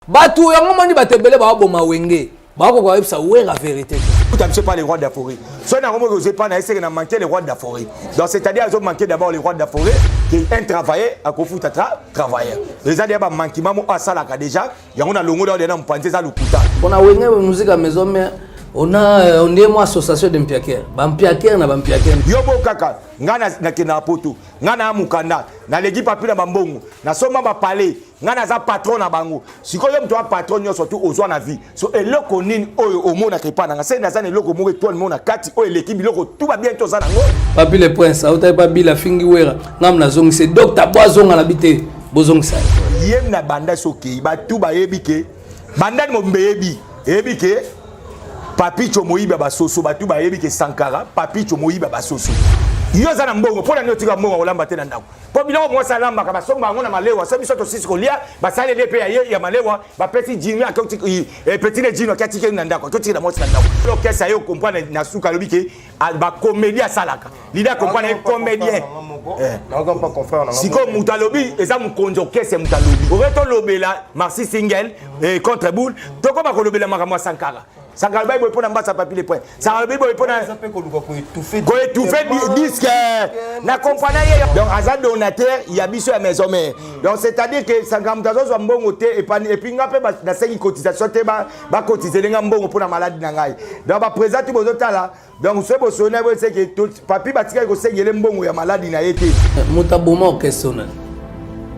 Batu yango moni batebele ba boma wenge. Ba ko kwa ça ouais la vérité. Vous ne pas les rois de la forêt. Soit dans le monde pas essayer de manquer les rois de la forêt. Donc c'est-à-dire ils ont manqué d'abord les rois de la forêt qui est un travailleur à kofu travailleur. Les a d'abord manqué maman à ça là déjà, il y a on a longo dans les noms penser ça le kuta. On a wenge musique à maison mais on est moi association de mpiaker. Ba mpiaker na ba mpiaker. Yobo kaka ngana na kena poto. Ngana mukanda na legi papi na bambongo. Na soma ba parler. Ngana za patron na bango. Siko yo mto patron yo surtout ozwa na vie. So eloko nini oyo omona kepa na ngase na za eloko mo to le mona kati oyo l'équipe biloko tout va bien to za nango. Papi le prince, auta pa bila fingi wera. Ngam na zong c'est docteur boisonga na bité. Bozong sa. Yem na banda soki ba tout ba yebike. Banda mo mbeyebi. Yebike. Papi Chomoïba basoso batu ba yebi ke Sankara papi Chomoïba basoso yo za na mbongo pona nyotika mbongo olamba te na ndako po biloko mo salamba ka basomba ngona malewa so biso to sisi ko lia basale de pe ya malewa ba petit jimi akoti petit le jino kati ke na ndako to tira mo na ndako lo kesa yo comprendre na suka lobi ke ba comédie salaka lida comprendre comédien non pas confrère siko mutalobi eza mukonzo kese mutalobi oreto lobela Marcy Single contre boule to ko ba ko lobela makamwa Sankara Sankara Bible pour n'ambassa papier les points. Sankara Bible pour étouffer disque. Na compagnie donc azad donateur il y a biso à maison mais donc c'est-à-dire que Sankara mutazo zo mbongo te et puis ngape na 5 cotisation te ba cotiser lenga mbongo pour la maladie na ngai. Donc ba présenter bozo tala donc ce bosona c'est que tout papier batika ko sengele mbongo ya maladie na yete. Mutaboma occasionnel.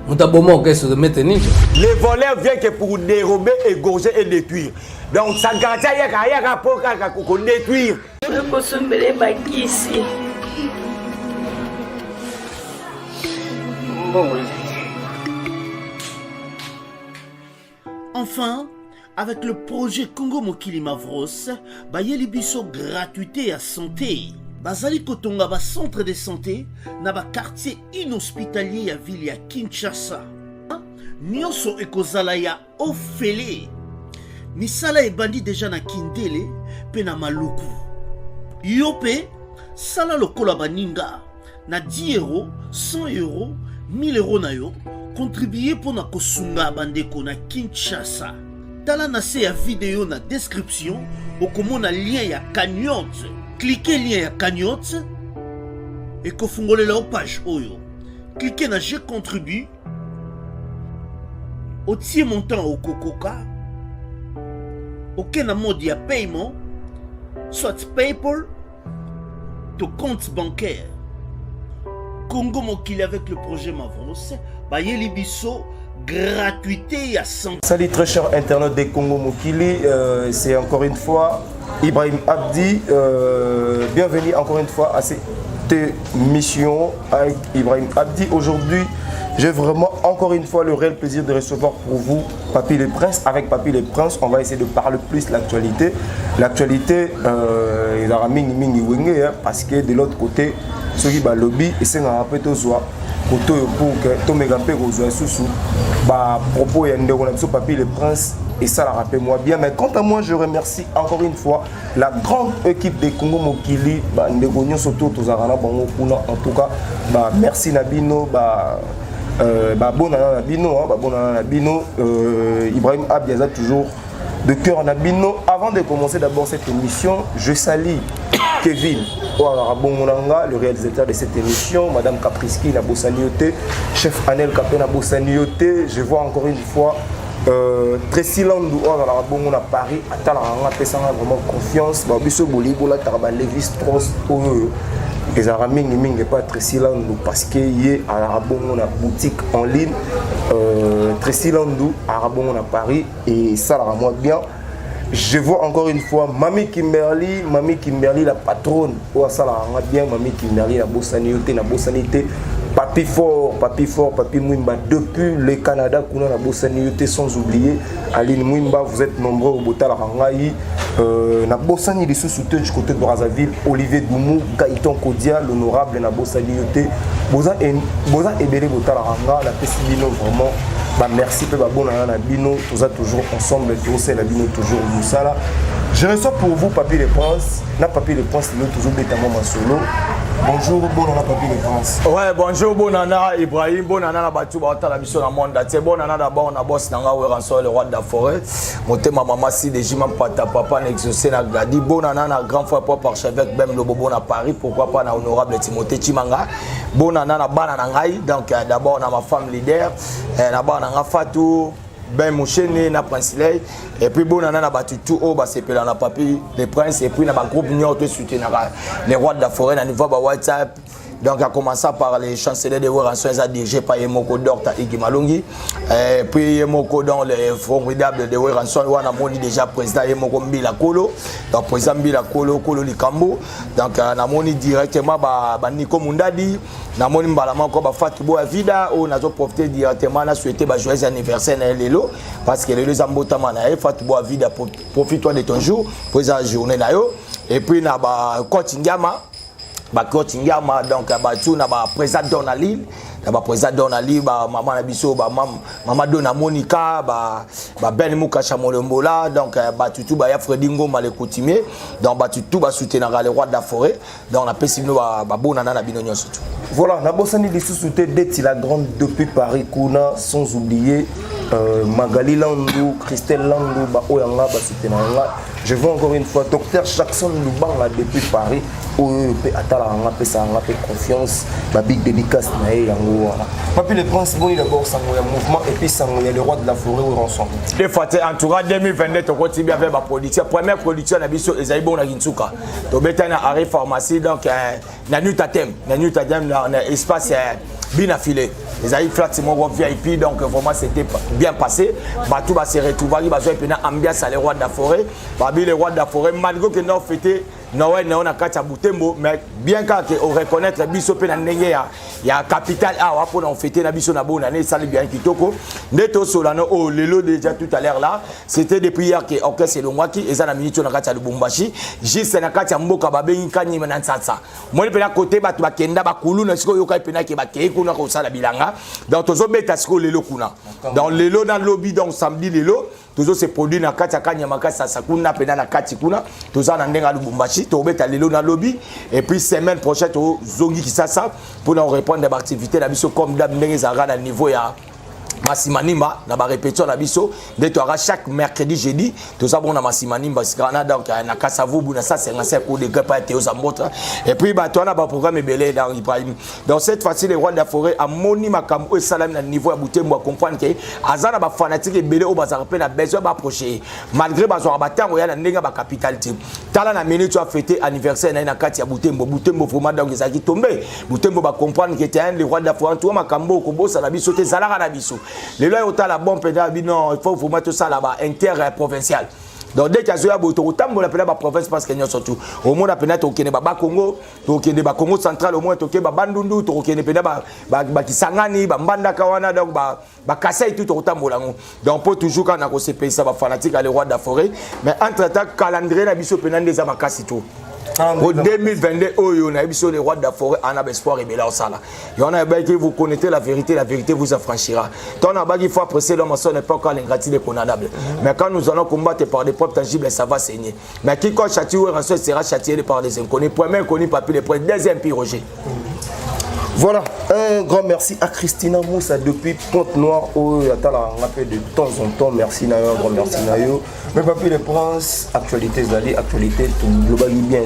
Mutaboma orchestre de mettre ninja. Les voleurs viennent que pour dérober, égorger et détruire. Donc ça garantit pour détruire. Enfin, avec le projet Congo Mokili Mavros, bayeli biso gratuité à santé. Bazali kotonga ba centre de santé na ba quartier inhospitalier ya ville ya Kinshasa. Nyonso ekozala ya ofele. Misala ebandi déjà na Kindele pe na Maluku. Yope sala lokola baninga na 10 €, 100 €, 1000 € na yo contribuer pour na kosunga bandeko na Kinshasa. Tala na se ya vidéo na description okomona lien ya cagnotte. Cliquez lien ya cagnotte et kofungole la page oyo. Cliquez na je contribue. Otie montant au kokoka. Ok na mode ya paiement. Soit PayPal. To compte bancaire. Congo Mokili avec le projet Mavros. Bayeli biso gratuité à 100. Salut très chers internautes des Congo Mokili, c'est encore une fois Ibrahim Abdi. Bienvenue encore une fois à cette émission avec Ibrahim Abdi. Aujourd'hui, j'ai vraiment encore une fois le réel plaisir de recevoir pour vous Papy le Prince. Avec Papy le Prince, on va essayer de parler plus de l'actualité. L'actualité, il y a mingi wenge parce que de l'autre côté, ceux qui lobby et c'est un peu pour que Tomé Gampé rejoigne sous propos et un Papy le Prince et ça la rappelle moi bien. Mais quant à moi, je remercie encore une fois la grande équipe de Congo Mokili, en tout cas, merci Nabino, Ibrahim Abdiaza toujours de cœur Nabino. Avant de commencer d'abord cette émission, je salue Kevin le réalisateur de cette émission, Madame Capriski Nabosaniote, chef Anel Capé Nabosaniote. Je vois encore une fois Tracy Landou à Paris, à vraiment confiance. Babiso Bolibola Tarba Levi Strauss, les Araming n'est pas Tracy Landou parce qu'il y a à la boutique en ligne. Tracy Landou à Paris et ça la moi bien. Je vois encore une fois Mami Kimberly la patronne. Oh ça la bien Mami Kimberly la bossanité. Papi fort, Papi Mwimba depuis le Canada qu'on a la bossanité sans oublier Aline Mwimba, vous êtes nombreux au Botala Rangaï. Na bossani de sous-soutien du côté de Brazzaville, Olivier Doumou, Gaëtan Kodia, l'honorable na bossanité. Boza Ebele Botala Ranga, la Pessilino vraiment. Merci pour la bonne année Bino, tous toujours ensemble, tous la Bino toujours Moussala. Je reçois pour vous Papy le Prince, na Papy le Prince, il est toujours bêtement solo. Bonjour, bonana Papi le Prince. Ouais, bonjour, bonana Ibrahim, bonana la Batou, Bata la mission dans le monde. C'est bonana d'abord, on a boss Nanga Weranso, le roi de la forêt. Monté ma maman si des jimam pata papa n'exaucé n'a gadi. Bonana na grand frère papa archevêque Bem Lobobo na Paris. Pourquoi pas na honorable Timothée Chimanga. Bonana na banana ngai. Donc d'abord on a ma femme leader. D'abord on a Fatou. Ben Mouchene na Prince-Lay et puis bonana na batu tout au bas c'est pelana na Papi les princes et puis na ba groupe Nion te soutenir les rois de la forêt na niveau ba WhatsApp. Donc à commencer par les chanceliers de Weranso ça dirigé par Yemoko Docta Iggy Malongi et puis Yemoko dans les formidables de Weranso on a moni déjà président Yemoko Mbila Kolo donc président Mbila Kolo Likambo donc na moni directement ba Nico Mundadi na moni mbalama ko ba Fatou Vida on a profité directement na souhaiter ba joyeux anniversaire na lelo parce que lelo zambota mana Fatou Vida profite-toi de ton jour pour la journée na yo et puis na ba Kotingama Bakotingama donc batu na ba président Donalil na ba président Donalil ba maman na biso ba maman Dona Monica ba Ben Muka Chamolombola donc batu tout ba ya Fredingo Male coutumier donc batu tout ba soutenir les rois de la forêt donc on a pessi no ba bonana na bino nyonso tout. Voilà, na bosani de sous-souté d'être la grande depuis Paris Kuna sans oublier Magali Landou, Christelle Landou, ba oyanga ba soutenir. Je veux encore une fois docteur Jackson Lubanga depuis Paris où peut attendre nga pe confiance ba big dédicace na yango wana. Papi le Prince boni d'abord sango ya mouvement et puis sango ya le roi de la forêt où ensemble. Des fois en tout cas 2022 to continue avec ba production première production na biso ezali bon na Kinsuka. To betana arrêt pharmacie donc na Nutatem na espace bien affilé. Les aïe flat c'est mon VIP donc vraiment c'était bien passé. Batou va se retrouver ba joie pena ambiance à les rois de la forêt. Babi les rois de la forêt malgré que nous fêté Noël on a katia Butembo mais bien qu'on reconnaître biso pe na ndenge ya capitale a pour on fêter na biso na bonne année ça bien kitoko. Neto solano oh lelo déjà tout à l'heure là c'était depuis hier que orchestre Longwaki et ça na minute na katia Lubumbashi juste na katia mboka babengi kanyi na nsatsa. Moi pe na côté batu bakenda bakulu na siko yoka pe na ke bakei kuna ko sala bilanga. Donc tozo beta siko lelo kuna. Dans lelo dans lobby donc samedi lelo toujours ces produits na katia kanyamaka sasa kuna pe na kati kuna toza na ndenga Lubumbashi to beta lelo na lobby et puis semaine prochaine to zongi kisasa pour nous répondre des activités na biso comme d'hab ndenge za na niveau ya Masimanimba na ba répétition na biso de to chaque mercredi jeudi tout ça bon na Masimanimba sikana donc na Kasavubu na ça 55 pour des gars Théo Zambotra et puis bah toi na ba programme belé dans Ibrahim donc cette fois-ci les rois de la forêt a moni makambo et salam na niveau ya Butembo à comprendre que azana ba fanatique belé au bazar pe na besoin ba approcher malgré bazwa ba tango ya na ndenga ba capital team tala na minute tu as fêté anniversaire na kati ya Butembo vraiment donc ezaki tomber Butembo ba comprendre que tu es un les rois de la forêt toi makambo ko bossa na biso te zalaka na biso les lois ont la bonne pédale non il faut vous mettre ça là-bas interprovincial donc dès qu'il y a boto autant on appelle la province parce qu'il y a surtout au moins la pénate au Kenya ba Congo au Kenya ba Congo central au moins au Kenya ba Bandundu au Kenya pénate ba Kisangani ba Mbanda Kawana donc ba Kasai tout autant bolango donc pour toujours quand on a ce pays ça va fanatique à les rois de la forêt mais entre temps calendrier la biso pénate des amakasi tout. Au 2022, on a vu les rois de la forêt, on a espoir et bien ça là. Et on a dit que vous connaissez la vérité vous affranchira. Tant on a dit qu'il faut apprécier l'homme, ça n'est pas encore l'ingratitude condamnable. Mais quand nous allons combattre par des preuves tangibles, ça va saigner. Mais qui quand châtié ou sera châtié par des inconnus. Premier inconnu, papier les prêts, deuxième Roger. Voilà, un grand merci à Christina Moussa depuis Pointe-Noire où il y a de temps en temps. Merci Nayo, un grand merci Nayo. Mais Papi le Prince, actualité Zali, actualité tout globalement bien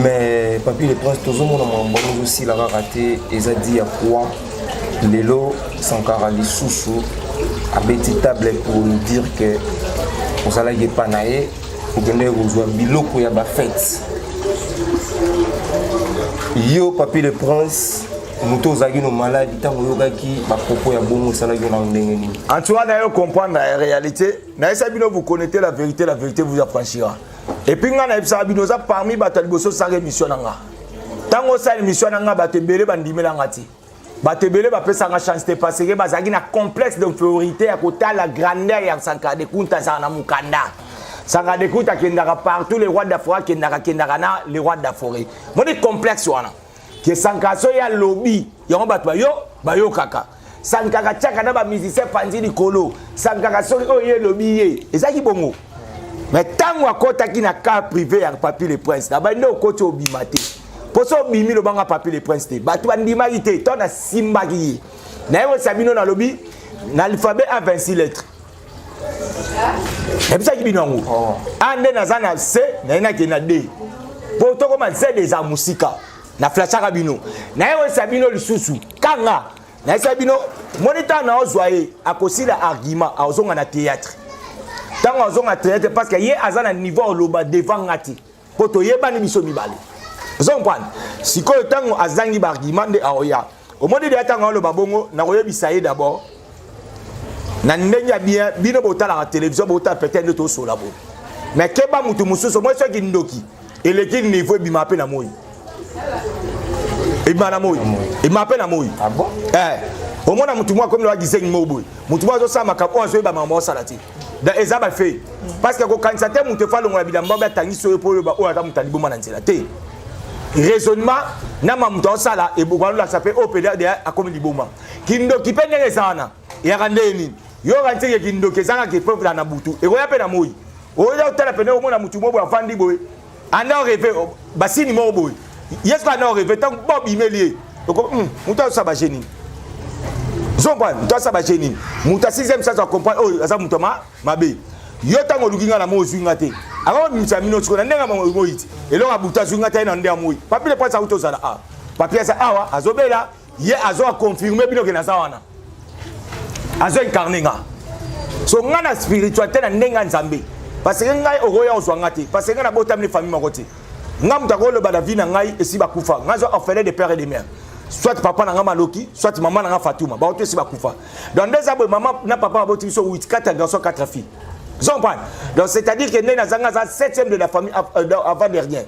mais Papi le Prince, tout le monde a aussi la raté et ça dit à quoi Lelo Sankara Lissoussou a bêti table pour nous dire que vous allez pas naïe, vous venez vous jouer biloko ya ba fête. Yo Papi le Prince, nous avons nos malades, tant que ba propos ya bongo ça la gona ndenge ni. En tout cas, d'ailleurs comprendre la réalité, na sabino vous connaissez la vérité vous affranchira. Et puis ngana sabino za parmi bataliboso sans émission nanga. Tango sa émission nanga batebele bandimela ngati. Batebele ba pesa nga chance de passer bazaki na complexe d'infériorité à côté la grandeur ya Sankara de Kunta za na mukanda. Sankara de Kunta kendaka partout les rois de la forêt kendaka na les rois de la forêt. Mon complexe wana. Que Sankara so ya lobby, yango batwa yo kaka. Sankara tchaka na ba musicien panzi likolo. Sankara so ye lobby ye. Ezaki bongo. Mais tant que tu as un cas privé avec Papi le Prince, tu as un côté obimate. Pour ça, bimi le banga papier les princes te. Batu andimaki te, ton a simbaki. Na yo sabino na lobby, na l'alphabet a 26 lettres. Et puis ça qui bino ngo. Ande na zana C, na ina ki na D. Pour to comme C des amusika. Na flashaka bino. Na yo sabino lisusu. Kanga. Na sabino moniteur na ozwaye akosila argument a ozonga na théâtre. Tant ozonga théâtre parce que yé azana niveau loba devant ngati. Pour to yeba ni biso mibale. Vous comprenez? Si quand le temps azangi argument de aoya. Au moment de temps le babongo na roye bisaye d'abord. Na ndenya bien bino bota la télévision bota peut-être to so labo. Mais keba mutu mususo moi ce qui ndoki et le qui niveau bima pe na moyi. Et bana moyi. Et ma pe na moyi. Ah bon? Au moins mutu moi comme le wa giseng moboy. Mutu moi zo sa makapo azo ba mama salati. Da ezaba fait parce que quand ça te mutu fa longa bilamba ba tangi so po ba o ata mutali boma na nzela te. Raisonnement na mamuto sala e bokalo la sape opéra de akomi liboma kindo kipende rezana ya kandeni yo kantike kindo kezanga ke peuple na butu e koya pe na moyi o ya utala pene o mona mutu mobo afandi boy anda rêver basini mo boy yesko anda rêver tant bob imelie ko muta sa ba geni zomba muta sa ba geni muta 6e ça ça comprendre oh ça muto mabe yo tango lukinga na mo zwinga te alors misa mino tsiko na ndenga mo yiti elo abuta zwinga te na ndea moyi papier le pasa auto zala a papier ça awa azobela ye azo confirmer bino ke na zawana azo incarner nga so nga na spiritualité na ndenga nzambe parce que ngai ogoya ozwanga te parce que nga na botamni famille moko te nga mutako lo bada vie na ngai esi bakufa nga zo orphelin de père et de mère soit papa na nga maloki soit maman na nga Fatouma ba oto esi bakufa dans des abwe maman na papa aboti so 8 4 garçons 4 filles. Donc c'est-à-dire que nous avons 7e de la famille avant dernier.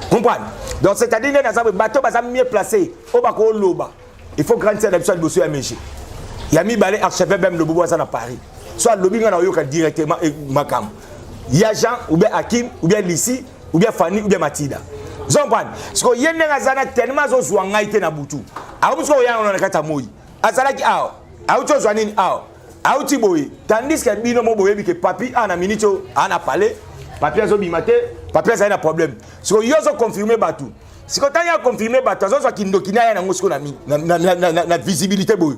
Comprenez? Donc c'est-à-dire que nous avons bateau mieux placé au bako loba. Il faut grandir l'habitude de bosser à Méché. Il y a mis balai archevêque même le Boboisa à Paris. Soit le lobby na yoka directement et Makam. Il y a Jean ou bien Hakim ou bien Lissi ou bien Fanny ou bien Mathilda. Vous comprenez? Parce que yende ngazana tellement zo zwanga ite na butu. Amu so ya ona kata moyi. Azala ki ao. Auto zwanini ao. Auti boy, tandis que bino mo boyebi que papi ana minito ana parlé, papi azo bimate, papi aza na problème. So yo zo confirmer batu. Si ko tanya confirmer batu, zo so kindokina ya na ngosiko na visibilité boy.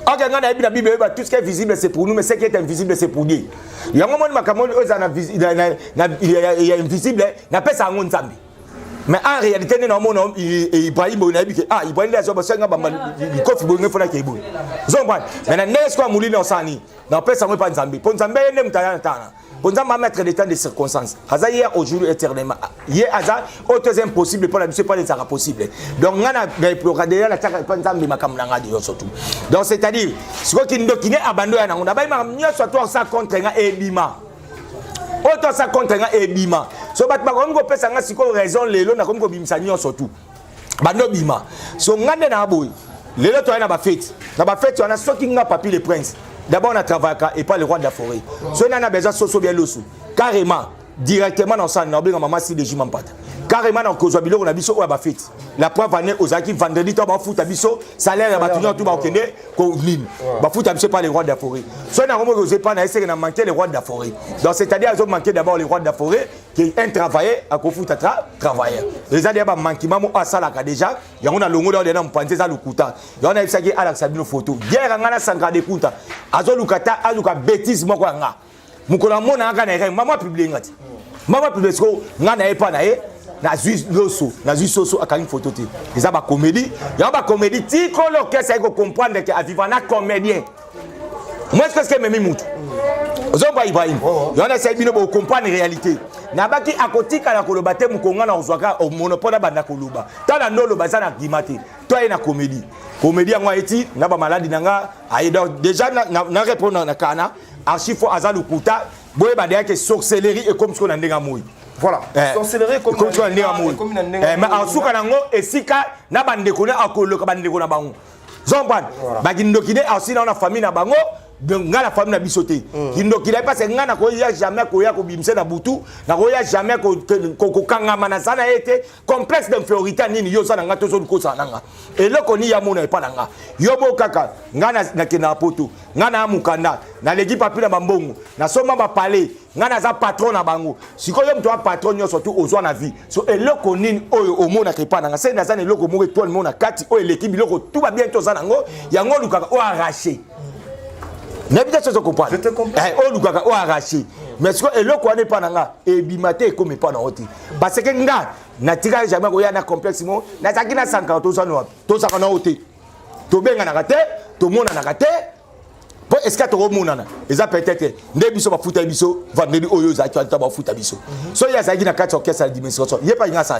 Ok, ngana ebi na Bible ba tout ce qui est visible c'est pour nous mais ce qui est invisible c'est pour Dieu. Yango mon makamoni oza na invisible na pesa ngo nzambe. Mais en réalité nous avons Ibrahim on a dit que Ibrahim les hommes senga bamba kofi bo ngefona ke bo zomba mais n'est-ce quoi mouli non sani na pesa ngo pa nzambe po nzambe ne mutana tana po nzamba mettre des temps de circonstances haza hier aujourd'hui éternellement hier haza autre impossible pour la mission pas les possible donc ngana ga programmer la taka pa nzambe makamna ngadi yo surtout donc c'est-à-dire ce qui ndokine abando ya nango na ba ma nyoso toi ça contre nga ebima autant ça contre nga ebima so bat ba ko pesa nga siko raison lelo na ko bimisa nyonso tout bando bima so ngande na boy lelo to na ba fête on a soki nga papier le prince d'abord on a travaillé et pas le roi de la forêt so na besoin soso bien losu carrément directement dans ça na obenga maman si de jimampata carrément dans kozwa biloko na biso o ba fête la preuve année aux aki vendredi to ba futa biso salaire ba tunyo tout ba okende ko line ba futa biso pas le roi de la forêt so na romo kozé pas na essayer na manquer le roi de la forêt donc c'est-à-dire ils ont manqué d'abord le roi de la forêt qui est un travailleur à ko futa travailleur les a ba manquement mo asala ka déjà ya on a longo dans na mpanze za lukuta ya on a isaki ala sabino photo guerre ngana sanga de kuta azo lukata aluka bêtise moko nga mukola mona nga na re mama publier ngati mama publier ko ngana e pa na e na zui loso na zui soso akani photo te eza ba comédie ya ba comédie ti ko lo que ça ko comprendre que aviva na comédien moi est-ce que même mutu ozomba Ibrahim ya na sai bino bo comprendre réalité na baki akotika na koloba te mukonga na ozwaka o monopole banda koloba tala ndolo bazana gimate to na comédie yango eti na ba maladi nanga aida déjà na répondre na kana archive azalukuta boye ba de que sorcellerie et comme ce qu'on a ndenga moyi. Voilà. Sorcellerie comme tu as ndenga moyi. Mais en souka nango esika na bande kona akoloka bande kona bango. Zomban ba gindokine aussi na famille na bango donc nga la famille na bisoté kindokila parce que nga na ko ya jamais ko ya ko bimse na butu na ko ya jamais ko kanga manasana été complexe d'infériorité nini yo sana nga tozo ko sana nga eloko ni ya mona epa nga yo bo kaka nga na kena poto nga na mukanda na legi papi na bambongo na soma ba palais nga na za patron na bango sikoyo mto patron yo surtout ozwa na vie so eloko nini oyo omona kepa nga c'est na za eloko mo étoile mona kati oyo l'équipe biloko tout va bien to sana ngo yango lukaka o arraché. N'habite ce comprendre. Je te comprends. Oh lukaka o arraché. Mais ce que eloko ane pa nga e bimate comme pas na oti. Parce que nga na tika jamais ko ya na complexe mo na zaki na 50 ça no to ça na oti. To benga na kate, to mona na kate. Bon est-ce que to mona na? Eza peut-être nde biso ba futa biso, vendredi oyo za tu ba futa biso. So ya zaki na kate orchestre dimension. Ye pa nga ça.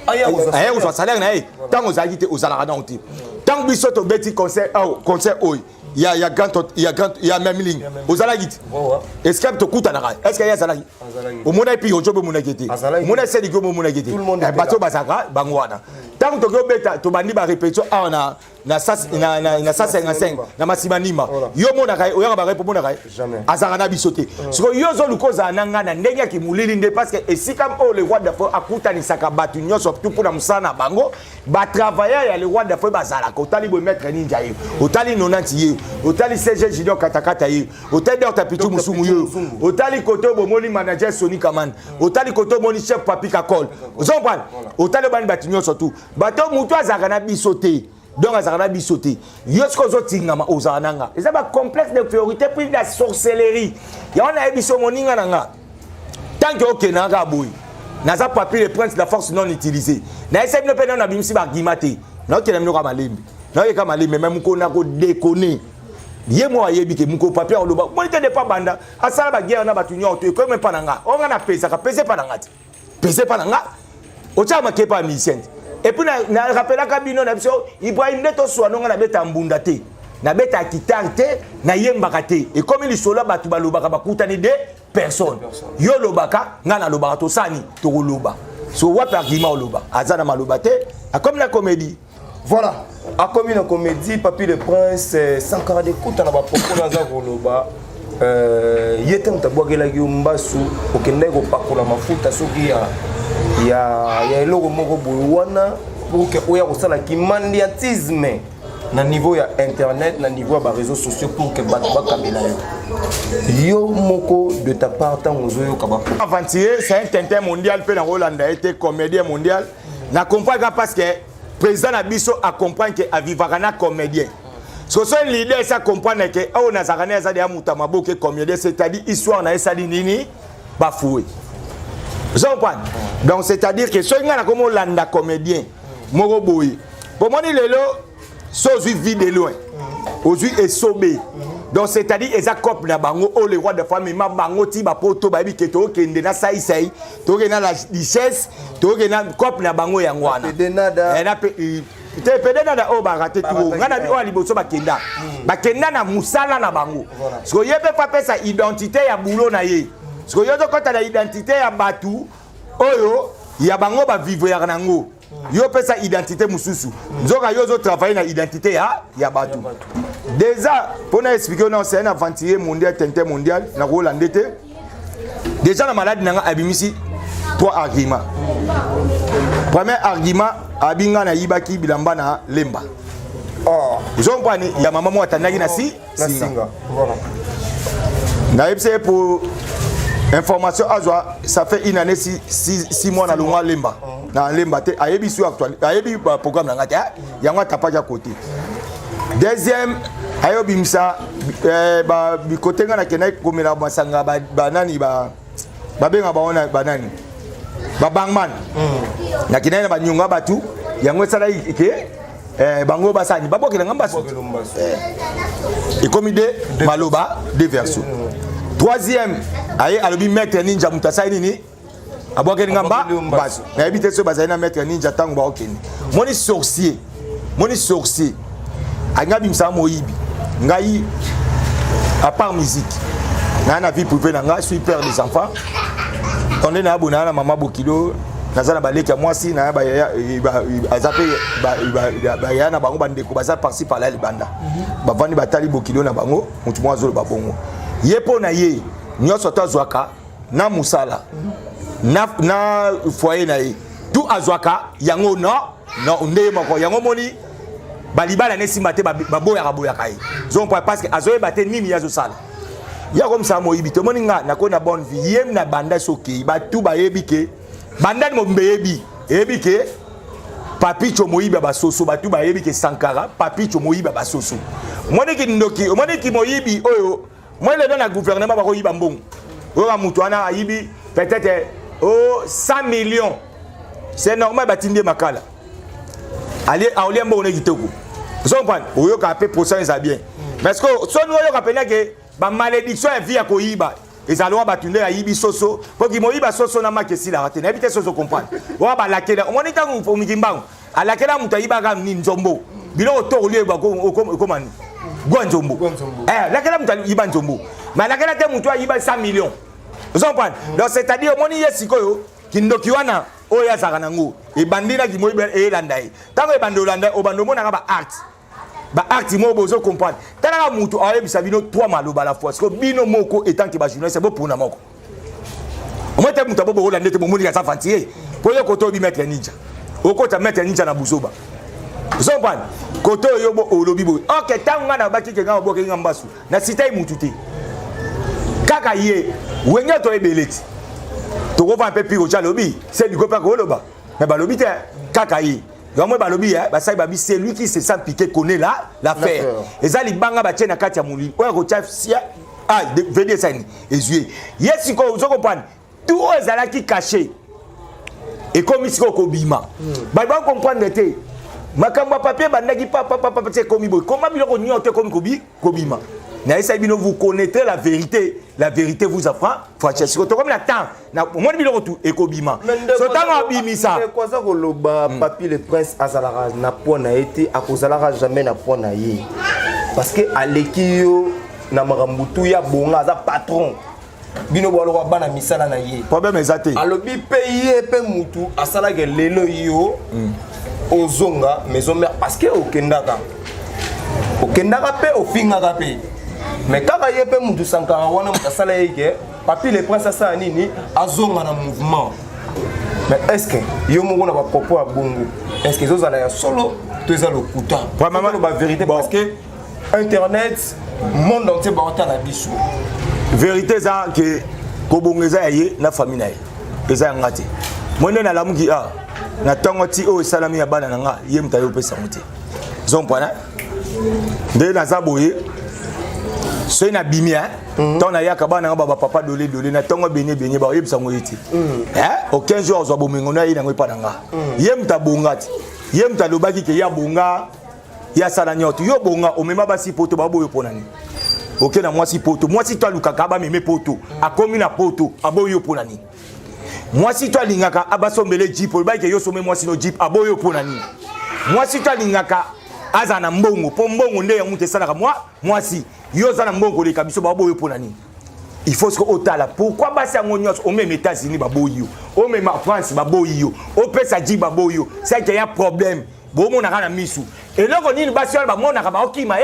Aya o salaire na e. Tango zaki te o salaire na oti. Tango biso to beti concert oyo. Il y a même ligne. Aux alagit. Est-ce que tu coûtes à est-ce qu'il y a zalagi? Au monde et puis au job au monde qui Mon c'est du gomo monde qui était. Bateau bazaka bangwana. Tant que tu beta tu bandi ba répétition na 55 na masimanima. Yo mona kai oya ba repo mona kai. Jamais. Azarana bisoté. Parce que yo zo lukoza nanga na ndenge ki mulilinde parce que et si comme le roi d'affaires akuta ni saka batu nyoso tout pour na musana bango ba travailler ya le roi d'affaires bazala ko tali bo mettre ninja yi. Otali nonanti otali CG Junior katakata yi otali dor tapitu musumu yo otali koto bomoli manager Sony Kaman otali koto moni chef Papi Kakol ozompa otali bani batinyo surtout bato mutu azakana bisoté donc azakana bisoté yosko zotingama ozananga eza ba complexe d'infériorité puis la sorcellerie ya on a biso moninga nanga tant que okenanga boy naza Papi le prince de la force non utilisée na essaye ne pena na bimsi ba gimate na okena mino kama lembi na yeka malembe même ko na ko déconner ye mo ayebi ke muko Papi on loba mo te de pas banda asala ba guerre na batunyo to ko même pas nanga on na pesa ka pesa pas nanga pesa pas nanga o chama ke pas mission et puis na rappela ka bino na biso Ibrahim neto so na beta mbunda te na beta kitare te na yembaka te et comme il sola batu balobaka bakutani de personne yo lobaka nga na lobaka to sani to loba so wa argument loba azana maloba te a comme la comédie. Voilà, à comme une comédie, Papi le Prince, Sankara de Kouta na ba poko na za koloba. Yetem tabwagela gyumbasu, okende ko pakola mafuta soki ya eloko moko boywana pour que oya kosala ki mandiatisme na niveau ya internet, na niveau ya réseaux sociaux pour que bato bakabela yo moko de ta part tango zo yo kaba. Aventier, c'est un tintin mondial pe na Hollande a été comédien mondial. Na comprend parce que président Abisso a compris que Avivagana comédien. So l'idée ça comprendre que on a zakane ça de amutamabo que comédien c'est-à-dire histoire na ça nini bafoué. Vous comprenez? Donc c'est-à-dire que so ngana comme Hollande comédien moko boy. Pour moi lelo so vie de loin. Aujourd'hui est sobé. Donc c'est-à-dire eza cop na bango o le roi de famille ma bango ti ba poto ba bi ke to kende na sai to na la richesse to na cop na bango ya ngwana nada na pe te pede nada o ba raté tout ngana bi o liboso ba kenda na musala na bango so yebe pa pesa identité ya boulot na ye so yo to kota na identité ya batu oyo ya bango ba vivre ya nango yo pesa identité mususu nzoka yo zo travailler na identité ya batu. Déjà pour nous expliquer non c'est un aventurier mondial tintin mondial na Hollande te déjà la maladie nanga abimisi trois arguments. Premier argument abinga na yibaki bilamba na lemba. Oh vous comprenez ya maman mo atandaki na singa. Voilà. Na epse pour information azwa ça fait une année 6 mois na longa lemba. Na lemba te ayebi sur actuel ayebi programme na ngata yango tapaja côté. Deuxième ayo bimsa ba bikote ngana kena komela masanga banani ba benga baona banani ba bangman na kena ba nyunga batu yango sala ike bango basani babokela ngamba so et comme idée maloba de verso. Troisième aye alobi maître ninja mutasai nini abokela ngamba baso na ebite so bazana maître ninja tango ba okeni moni sorcier angabi msa moyibi ngai à part musique na vie privée na nga suis père des enfants on est na abona na maman Bokilo nazala baleki moi si na ba azape ba ya na bango bandeko baza parti par là libanda ba vandi batali bokilo na bango mutu mwa zolo babongo yepo na ye nyoso to zwaka na musala na foyer na ye tout azwaka yango no ndeye moko yango moni balibala ne simate baboya kai zon parce que azoye bate nini yazo sala ya comme ça moyibi to moni nga na ko na bonne vie yem na banda soki ba tout ba yebike banda mo mbeyebi yebike papicho moyiba ba soso ba tout ba yebike Sankara papicho moyiba ba soso moni ki ndoki moni ki moyibi oyo moi le dans la gouvernement ba ko yiba mbongo oyo mutu ana ayibi peut-être 100 millions c'est normal batindé makala allez à olia mbongo ne kitoko vous comprenez oyo ka pe procès ça bien parce que son oyo ka pena que ba malédiction e vie ko yiba ezalo batunde ya yibi soso po ki moyiba soso na makesi la raté na bité soso comprendre wa ba lakela on est tangu fo mikimbango alakela mutu yiba ga ni nzombo bilo to olie ba ko komani Gwanzombo lakela mutu yiba nzombo mais lakela te mutu yiba 100 millions vous comprenez donc c'est-à-dire moni yesikoyo kindoki wana oya zaka nango e bandina ki moyiba e landai tango e bando landai o bando mona ba art mo bozo comprendre tala mutu ayebisa bino 3 maloba la fois parce que bino moko étant que ba journaliste c'est bon pour na moko moi te mutu bobo hollandais te momoni ka sa fantier pour yo koto bi mettre ninja okota mettre ninja na buzoba vous comprenez koto yo bo olobi bo OK tango na baki ke nga boke nga mbasu na sita mutu te kaka ye wenga to ebeleti to ko va un peu pire au lobi c'est du copain ko loba mais ba lobi te kaka ye moi balobi c'est lui qui se sent piqué connaît l'affaire et ça li banga ba tiena kati ya muli oya ko tia vd sani ezue yesi ko zo comprendre tout ezala qui caché et comme ici ko bima ba comprendre te makamba papier bandaki papa c'est comme boy comment biloko nyote comme ko bima na esa bino vous connaîtrez la vérité vous apprend Francesco to comme la temps na moi biloko tout ekobima so tanga bimisa quoi ça ko loba papi le prince azalara na pona été akozalara jamais na pona ye parce que alekio na marambutu ya bonga za patron bino bolo ko bana misala na ye problème ezate alobi payer pe mutu asala ke lelo yo ozonga maison mère parce que okendaka pe ofingaka pe mais quand il y a peu de Sankara wana mtasala yeke papi le prince ça nini azonga na mouvement mais est-ce que yo mo na ba propos à bongo est-ce que zo za la solo to za le kuta maman ba vérité parce que internet monde entier ba otala biso vérité ça que ko bongeza yé na famille na ye eza ngati mone na lamuki na tongo ti o salami ya bana nga ye mtayo pesa muti zompana de na zaboye c'est na bimia tant na yaka bana ba papa dolé na tongo benye ba yebisa ngoyiti au 15 jours zo bomengo na yina ngoipa nga yemta bongati yemta lobaki ke ya bonga ya sala nyoto yo bonga o mema basi poto ba boyo ponani OK na mwasi poto mwasi to lukaka ba meme poto akomi na poto aboyo ponani mwasi to lingaka abasombele jeep ba ke yo somme mwasi no jeep aboyo ponani mwasi to lingaka azana mbongo po mbongo nde ya mutu esalaka mwasi yo zana mbongo leka biso baboyo pona nini il faut que otala pourquoi basi yango nyonso o même États-Unis baboyo o même France baboyo o pesa ji baboyo c'est qu'il y a problème bo mona kana misu et loko nini basi yo ba mona ka ba okima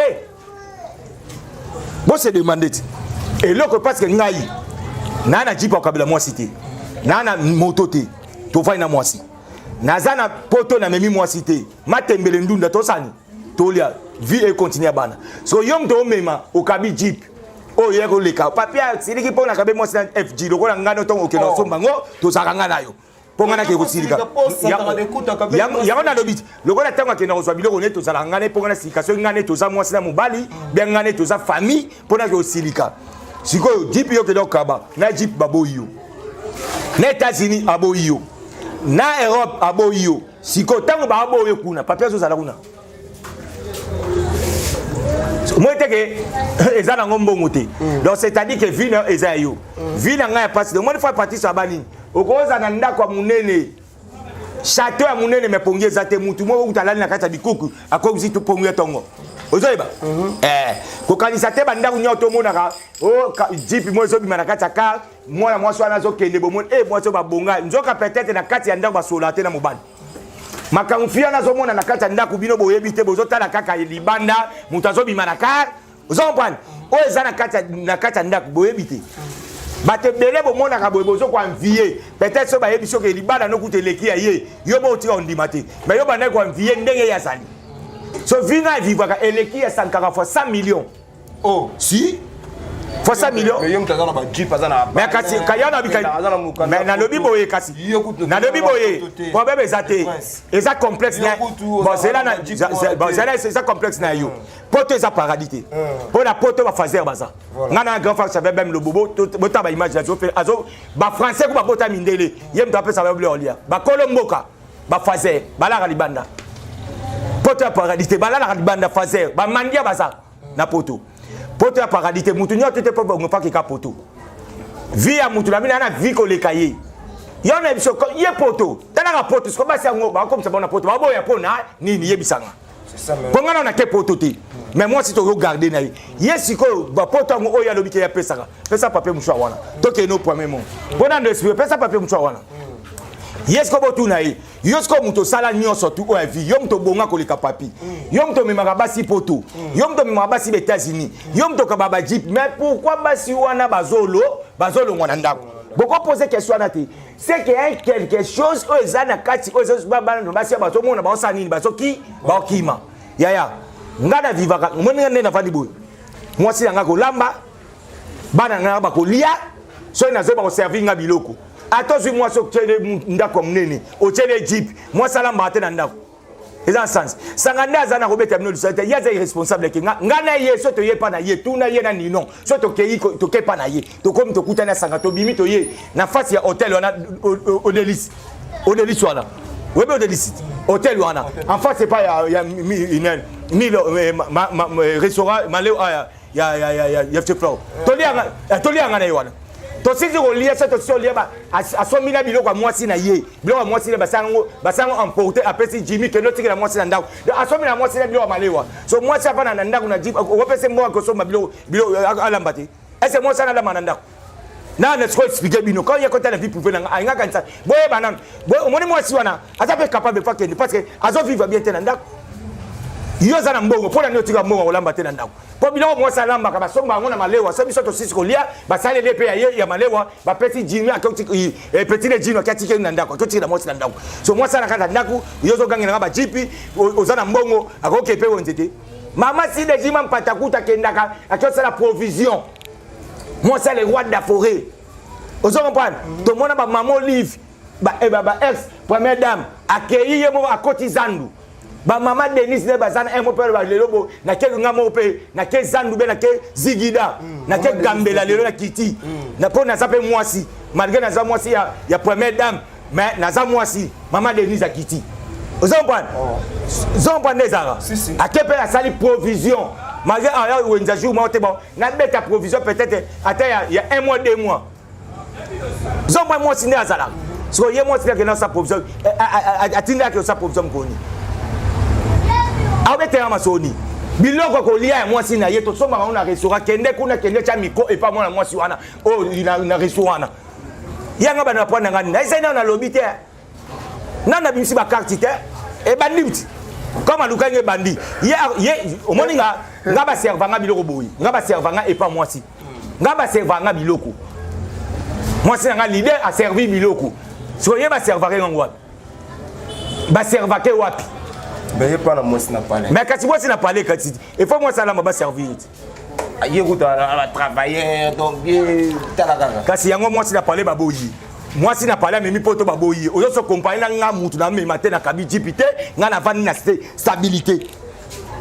bo se demander et loko parce que ngai nana ji pa kabila mwasi te nana moto te to fa na mwasi nazana poto na memi mwasi te matembele ndunda to sani tolia vie et continue bana so yom to mema okabi jeep o yeko leka papia siliki pona kabe mwasi na FG lokola ngano to okena somba ngo to sakanga nayo ponga ke kusilika ya na lobit lokola tanga ke na ozwa biloko ne to sala ngane ponga na silika so ngane to za mwasi na mobali bien ngane to za famille pona ke osilika siko jeep yo ke dokaba na jeep baboyo na États-Unis aboyo na Europe aboyo siko tango ba aboyo kuna papia zo sala kuna moi te que ezana ngombo moté donc c'est-à-dire que vie na ezayo vie na nga passe de moi fois partie sur bani okoza na ndako munene château ya munene me pongi ezate mutu mo utalani na kata bikuku akozi to pongi tongo ozoyeba kokanisa te bandako nyonso omonaka jipi mo ezobima na kati ya car mwana mwasi wana azokende bomoni mwasi babonga nzoka peut-être na kati ya ndako basola te na mobali makambo fia nazomona na kati ya ndako bino boyebi te bozotala kaka libanda moto azobima na car ozokomprendre oyo eza na kati ya ndako boyebi te bato ebele bomonaka boye bozokoanvie peut-être so bayebi soki libanda nokuta eleki ya ye yo botika ondima te mais yo bandaki koanvie ndenge ye azali so vinga vivaka eleki ya 100 millions Oh, si fois 100 millions mais yom tazana ba jeep azana mais kasi kayana bika mais na lobi boye kasi na lobi boye problème ezate eza complexe na bon c'est là bon c'est ça complexe na yo poto eza paradité pour la poto ba fazer baza ngana grand frère savait même le bobo bota ba image azo ba français ko ba bota mindele yem to apesa ba olia ba kolomboka ba fazer bala libanda poto ya paradité bala la libanda fazer ba mandia baza na poto poto ya paradité mutu nyoto te po bongo pa poto vie ya mutu la mina na vie ko lekaye yona biso ye poto tana ka poto sko ba sango ba comme ça bona poto ba boya pona nini yebisanga c'est ça mais pongana na ke poto te mais moi si to regarder na yesiko ba poto ngo oya lobike ya pesaka pesa papier mouchoir wana to ke no premier mot bona ndo esprit pesa papier mouchoir wana yesko botu na ye yosko muto sala nyonso tu o vie yom to bonga ko leka papi yom to memaka basi poto yom to memaka basi be États-Unis yom to ka baba jeep mais pourquoi basi wana bazolo ngona ndako boko poser question na te c'est qu'il y a quelque chose o ezana kati o ezobaba no basi bato mona ba osanini bazoki ba okima yaya ngana vivaka mona nena fandi boy mwasi nga ko lamba bana nga ba ko lia so ina zo ba ko servir nga biloko atozwi mwasi okutele ndako munene otele jeep mwasi alamba ate na ndako eza sens sanga nde aza na kobeta bino liso te ye aza irresponsable ke nga na ye so toye pa na ye tuna ye na nino so toke pa na ye tokomi tokutani na sanga tobimi toye na fasi ya hotel wana odelis wana webe odelis hotel wana en face c'est pas ya restaurant maleo ya fleur tolianga na ye wana to sisi ko lié ça to sio lié ba asomi na biloko ya mwasi na ye biloko ya mwasi na basango emporter apesi Jimmy que notiki na mwasi na ndako asomi na mwasi na biloko malewa so mwasi afana na ndako na Jimmy opese mwa ko soma biloko alambate ese mwasi na lamba na ndako na ne sko expliquer bino quand il y a côté la vie privée na ainga kanisa boye banana boye moni mwasi wana atape capable de faire parce que azo vivre bien na ndako yo za na mbongo pona notika mbongo olamba te na ndako po biloko mwasi alamba ka basomba ngona malewa so biso to sisi ko lia basale le pe ya malewa ba petit Jimmy akoti petit le Jimmy akati ke na ndako akoti na mwasi na ndako so mwasi na kanda ndako yo zo gangi na ba jipi oza na mbongo akoke pe wonzete mama si de Jimmy mpata kuta kendaka akoti la provision mwasi le roi de la forêt ozo comprendre to mona ba maman Olive ba ex première dame accueilli yemo akoti zandu ba mama Denise ne bazana un mopere ba lelobo na ke ngamo pe na ke zandu be na ke zigida na ke gambela lelo na kiti na po na sape mwasi malgré na za mwasi ya première dame mais na za mwasi mama Denise a kiti ozompane ezaka akepe la sali provision malgré aya wenza jour moi te bon na beta provision peut-être ata ya 1 mois 2 mois zomba moi sine azala so ye moi sine que na sa provision atinda que sa provision koni avec un masoni biloko ko lia ya mwasi na ye to somba na restaurant kende kuna kende cha miko et pas moi na mwasi wana oh na restaurant wana yanga bana pona ngani na isa na lobby te nana bimsi ba carte te e bandi comme aluka nge bandi ye omoni nga ba servanga biloko boyi nga ba servanga et pas mwasi nga ba servanga biloko mwasi nga leader a servi biloko so ye ba servare ngwa ba servake wapi mais pas na mwasi na parler mais kasi mwasi na parler kasi il faut moi ça la ba servir ayekuta ala travailler donc bien talaka kasi yango mwasi na parler baboyi mwasi na parler memi poto baboyi oyo so compagnie na nga mutu na me matin na kabiji pité nga na vandi na stabilité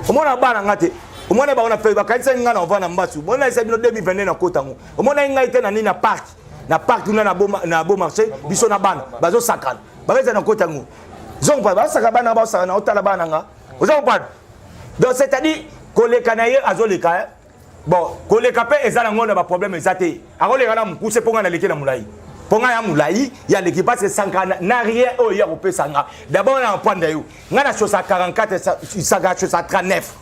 omona bana ngate omona ba ona fe ba kanisa nga na vana mbasu mona isa bino 2022 na kotango omona nga ite na ni na park na beau marché biso na bana bazo sakana ba na kotango zomba ba saka bana ba saka na otala bana nga ozomba donc c'est-à-dire koleka na ye azoleka bon koleka pe ezala ngona ba problème ezate akoleka na mukuse ponga na leki na mulai ponga ya mulai ya leki parce que sankana na rien o ya kopesa nga d'abord na panda yo nga na chose 44 ça 39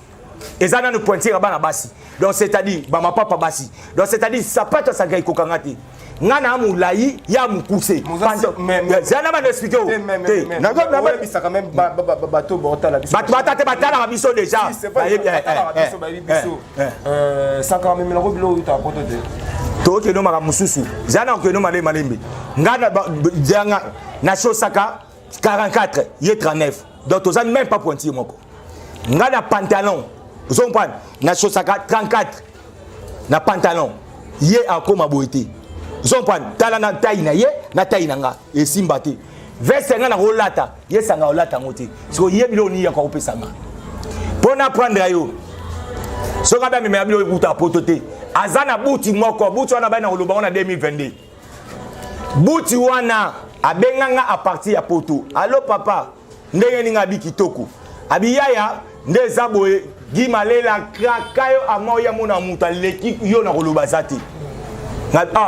ezana no pointir bana basi donc c'est-à-dire ba ma papa basi donc c'est-à-dire sapato sa gai kokangati ngana amulai ya mukuse zana ba expliquer na ça quand même bateau bota la biso batala biso déjà 50 000 euros bilo uta potote to ke no maka mususu zana ke no male malembe ngana janga na Chosaka 44 yé 39 donc aux même pas pointier moko ngana pantalon vous comprenez na Chosaka 34 na pantalon yé akoma boité vous comprenez tala na taille na yé na taille nanga et simbate veste ngana rolata yé sanga rolata ngoti so yé biloni ya ko pesanga pona prendre yo so ka ba me bilo buta potote azana buti moko buti wana ba na loba on 2022 buti wana abenganga a partir ya poto allo papa ndenge ninga bikitoko abiyaya ndeza boye gimalela krakayo amoya mona muta leki yo na koloba zati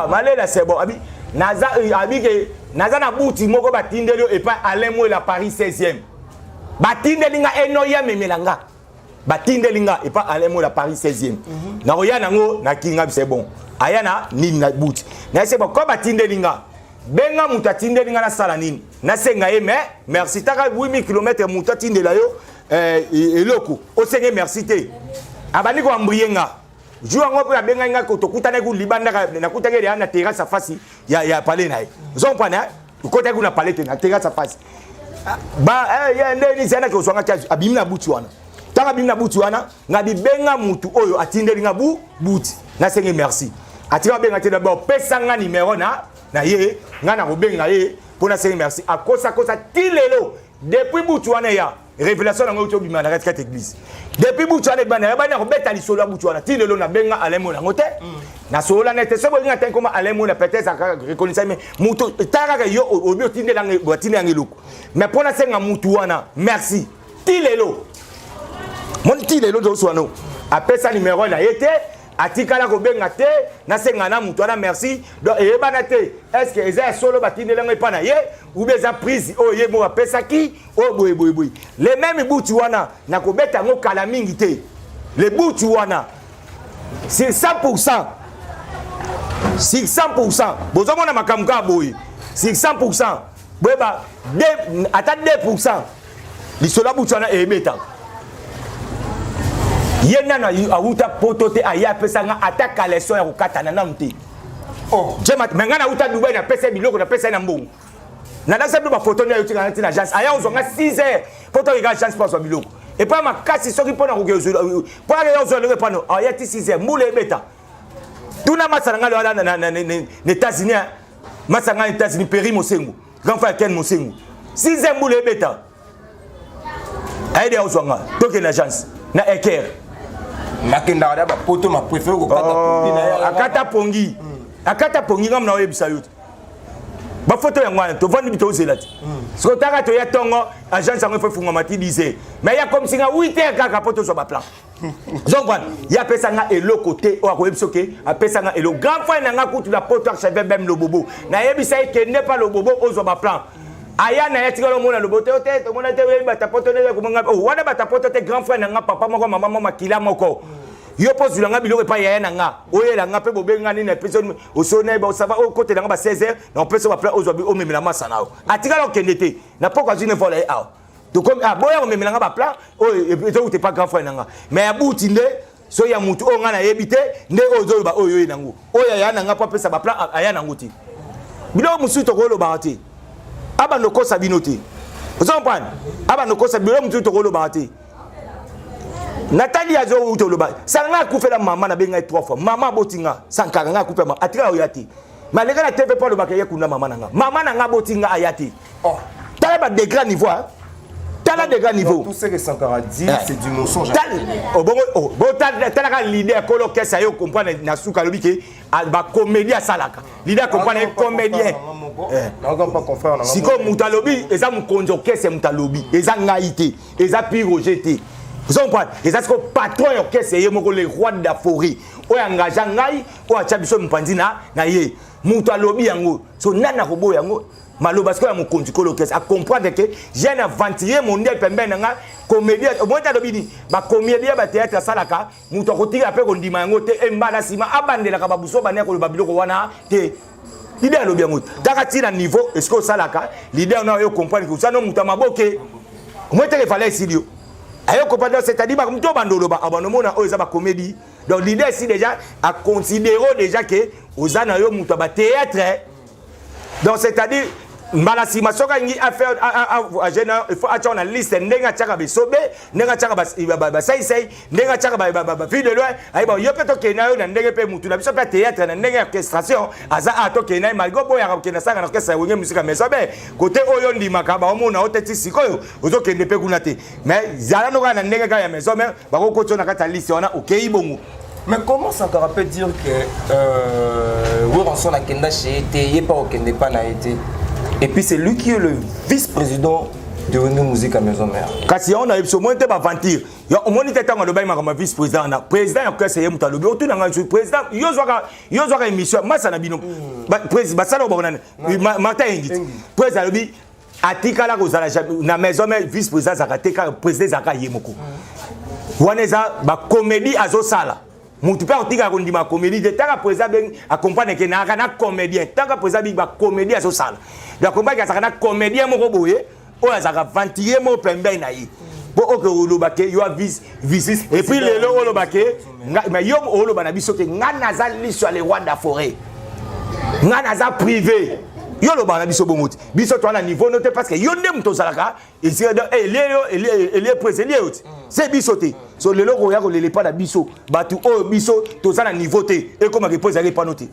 malela c'est bon abi naza abike naza na buti moko batindelo et pas Alain la Paris 16e batindelinga enoya memelanga batindelinga et pas Alain la Paris 16e na roya nango na kinga c'est bon ayana nini na buti na c'est bon ko batindelinga benga muta tindelinga na sala nini na senga mais merci taka 8000 km muta tindela yo eloko osenge merci te abani ko ambriyenga jour ngo ya benga nga ko tokutana ku libanda na kutake ya na terrasse face ya palais nae zompana ukota ku na palais te na terrasse face ba ya ndeni zana ko swanga kazi abimi na buti wana taka bimi na buti wana ngabi benga mutu oyo atindelinga buti na senge merci atika benga te d'abord pesanga numéro na ye ngana ko benga ye pona senge merci akosa tilelo depuis buti wana ya révélation na ngoto bima na quatre église depuis butuana bana bana ko beta lisolo ya butuana tilelo na benga alemo na ngote na sola nete sebo nga tan comme alemo na peut-être aka reconnaître mais mutu taraka yo obi otindela ngotine ngeluko mais pona senga mutu wana merci tilelo mon tilelo do soano apesa numéro na yete atikala ko benga te na senga na mutu wana merci donc e bana te est-ce que eza solo batindela ngai pana ye ou bien za prise o ye mo apesa ki o boy les mêmes butu wana na ko beta ngo kala mingi te les butu wana c'est 100% bozo mona makamka boy c'est 100% boba ata 2% lisola butu wana e beta yena na auta potote aya pesa nga ataka leso ya kukatana na mti oh jema mengana uta Dubai na pesa biloko na pesa na mbongo na dasa ba photo na yotika na agence aya onzonga 6h photo ika agence pas biloko et pas makasi soki pona ko kezo pona yo zo le pano aya ti 6h mule beta tuna masanga lo ala na États-Unis masanga États-Unis Péri Mosengo grand frère Ken Mosengo 6h mule beta aide onzonga toke na agence na Eker nakenda ba poto ma préféré ko kata pongi na akata pongi ngam na webisa yote ba photo ya ngwana to vandi bito zelati so taka to ya tongo agence ngo funga mati 10 mais ya comme singa 8h kaka poto so ba plan donc voilà ya pesa nga elo côté o ko webisa ke a pesa nga elo grand frère nga kutu la poto archevêque même le bobo na yebisa ke ne pas le bobo o so ba plan aya na yatika lo mona lobote ote to mona te bata poto ne ko manga o wana bata poto te grand frère nga papa moko mama mama makila moko yo pozula nga biloko pa ya nga oyela nga pe bobenga ni na personne o sone ba ça va au côté nga ba 16h na peut se va plan ozo o memela masana o atika lo kendete na poko azine vola e a to comme boya o memela nga ba plan o to te pas grand frère nga mais abuti nde so ya mutu o nga na yebite nde ozo ba oyo nango oya ya nga pa pesa ba plan aya nango ti bilo musu to ko lo ba ti aba no kosa binote vous comprenez aba no kosa bilo mutu to ko lo ba ti Nathalie azo uto loba sanga kufela mama na benga 3 fois mama botinga sankanga nga kufela atika oyati malega na TV pas le bakaya kuna mama nanga botinga ayati oh tala ba de grand niveau tala de grand niveau tout ce que Sankara dit c'est du mensonge tala ka leader kolo kesa yo comprendre na suka lobike ba comédien salaka leader comprendre comédien nanga pas confrère nanga siko mutalobi eza mukonjo kesa mutalobi eza ngaite eza pirojete. Vous comprenez? Et ça c'est que patron orchestre est le roi de la forêt. O engagé ngai o acha biso mpanzi na ye. Mutu alobi yango. So nana ko boya yango. malo parce que ya mokonzi ko l'orchestre a comprendre que j'ai un aventurier mondial pembe nanga comédie au moins ta dobini ba comédie ba théâtre salaka muto ko tira pe ko ndima yango te embala sima abandela ka babuso bania ko babilo ko wana te l'idée a bien mot daka tina niveau est-ce que salaka l'idée on a yo comprendre que ça non muta maboke moi te fallait silio ayo comprendre c'est-à-dire ba muto bandolo ba abanomona o eza ba comédie donc l'idée ici déjà à considérer déjà que ozana yo muto ba théâtre donc c'est-à-dire Malasi masoka ngi affaire a général il faut attendre la liste ndenga chaka besobe ndenga chaka ba sai ndenga chaka ba vie de loin ay ba yope to kena yo na ndenge pe mutu na biso pe théâtre na ndenge orchestration aza to kena malgo boya ka kena sanga na orchestre wenge musique mais sobe côté oyo ndima ka ba omona oteti sikoyo ozo kende pe kuna te mais zala no ka na ndenge ka ya maison mais ba ko koto na kata liste ona okei bongo. Mais comment Sankara peut dire que Weranson na kenda chez été pas au kende pas na été. Et puis c'est lui qui est le vice-président de Wenge Musique à Maison Mère. Kasi on a eu moins de aventure. Yo au moins était dans le bail ma vice-président na président que c'est muta lobi otu na ngai président yo zoka émission masa na bino. Président ça no bonana. Martin Ingit. Président lobi atikala ko zala na Maison Mère vice-président zakateka président zaka yemoko. Waneza ba comédie azosala. Mutu pa otika ko ndima comédie de taka président ben accompagne que na comédien taka président bi ba comédie azosala. La combat qui a comédien moko boye o azaka ventier mo pembe na yi bo o ke olobake yo vis et puis le olobake mais yo oloba na biso ke ngana za liso le roi da forêt ngana za privé yo loba na biso bomoti biso to na niveau noté parce que yo ndem to salaka et c'est les président c'est biso te so le logo ya ko le pas na biso batu o biso to za na niveau te et comme que pose pas noté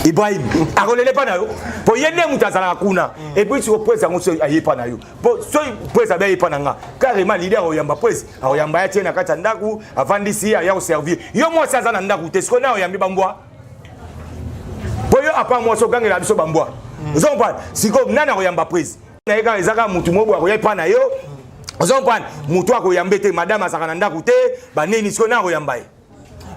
Ibrahim, akolele pa na yo. Po yende mutazala kuna. Et puis tu reposes en so aye pa na yo. Po so pose abe pa na nga. Carrément leader oyamba pose, oyamba ya tiena kata ndaku, avant d'ici ya au servir. Yo mo saza na ndaku te skona oyambi bambwa. Po yo apa mo so gangela biso bambwa. Vous comprenez? Siko nana oyamba pose. Na eka ezaka mutu mobo akoye pa na yo. Vous comprenez? Mutu akoyambe te madame asaka na ndaku te, ba nini skona oyamba.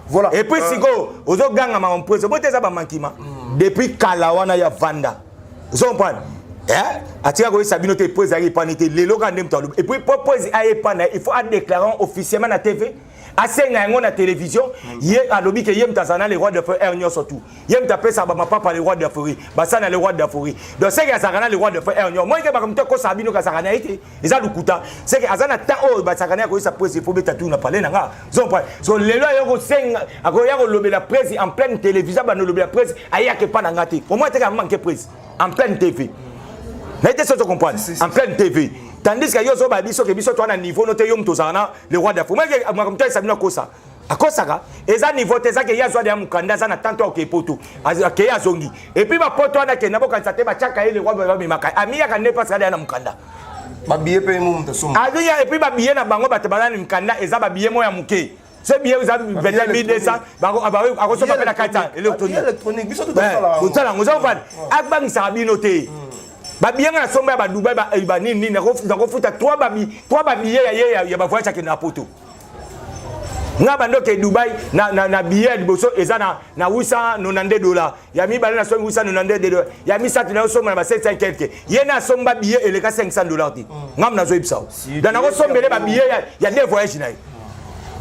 Voilà. Et puis siko ozo ganga ma pose, bote za ba mankima. Depuis Kalawana ya Vanda. Vous comprenez? Atika ko Sabino te pose ari panité le loga ndem tolo. Et puis propose ay pana, il faut déclarer officiellement na TV. Asenga ngo na télévision, yé alobi ke yem tazana le roi de feu Ernio surtout. Yem tapé ça ba papa le roi de feu. Basana le roi de feu. Donc c'est que azana le roi de feu Ernio. Moi ke ba comme ko Sabino ka sakana été. Eza lukuta. C'est que azana ta o ba sakana ko sa pose il faut beta tout na parler nanga. Vous comprenez? So le loi yo senga akoya ko lobe la presse en pleine télévision ba no lobe la presse aya ke pa nanga te. Au moins te ka manque presse en pleine TV. Mais tu comprends? En pleine TV. Tandis que yozo ba biso ke biso to na niveau noté yom tozana le roi d'Afrique. Moi comme toi Sabino kosa. Akosaka eza niveau teza ke yazo de mukanda za na tanto ke poto. Ke yazongi. Et puis ba poto na ke na boka ntate ba chaka le roi ba mimaka. Amia ka ne pas ça na mukanda. Ba billet pe mu mtasoma. Adia et puis ba billet na bango ba tabana mukanda eza ba billet mo ya muke. C'est bien vous avez 2200 bango akoso ba na kata électronique biso tout ça là. Tout ça là, vous avez akbang sabino te. Ba bien na somba ba Dubai ba nini na kofuta 3 billets ya ba voyage ke na poto. Nga bando ke Dubai na billet liboso eza na $890. Ya mi bale na somba $890. Ya mi satu na somba na 700 quelque. Ye na somba billet ele ka $500 ti. Ngam na zo ibsa. Dan na ko sombele ba billet ya des voyages na.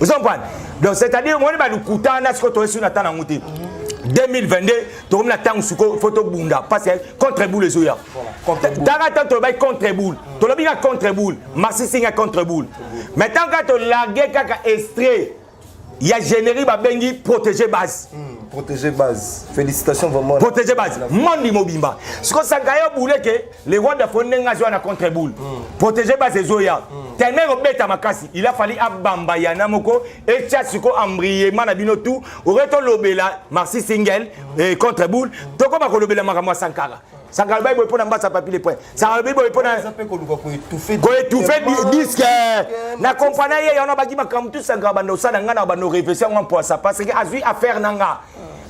Vous comprenez? Donc c'est-à-dire moi ba lukuta na sko to esu na tana nguti. 2022 to la tang suko photo bunda parce que contre boule les oya dara tanto bay contre boule to lo binga contre boule Marcy singa contre boule maintenant quand to larguer kaka extrait il y a générique ba bengi protéger base protéger base félicitations vraiment protéger base mondi mobimba ce que ça gagne boule que les rois de fondenga zo na contre boule protéger base les oya tellement obeta makasi il a fallu abamba yana moko et tia suko embriement na bino tout oreto lobela Marcy single et contre boule to ko ba ko lobela makamwa Sankara Sankara bay boy pona mbasa papier les points Sankara bay boy pona ça peut ko étouffer disque na compagnie ya ona baki makamtu tout Sankara bando sana ngana bando réflexion en pour ça parce que azui affaire nanga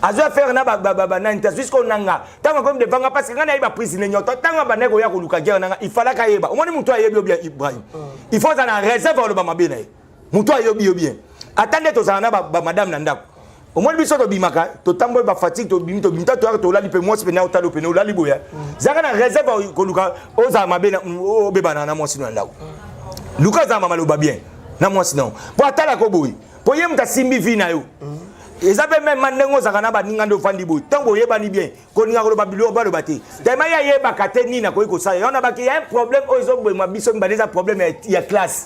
azui affaire na ba na interview nanga tanga comme de vanga parce que ngana iba prisonnier nyoto tanga banego ya ko luka guerre nanga il fallait kayeba omoni muto ayebi bien Ibrahim il faut ça na réserve le bama bien muto ayebi bien attendez to ça na ba madame nandako au moins biso to bimaka to tambo ba fatigue to bimi to bimta to la lipe moi pena o talo pena o la liboya zaka na réserve ko luka o za mabe na o beba na moi sino ndako luka za mama lo ba bien na moi sino po atala ko boy po yem ta simbi vi na yo ezabe même mandengo za kana ba ninga ndo fandi boy tango yeba ni bien ko ninga ko ba bilo ba lo bati tellement ya yeba kate ni na ko ça on a ba ki y a un problème o zo boy ma biso ba des problème ya classe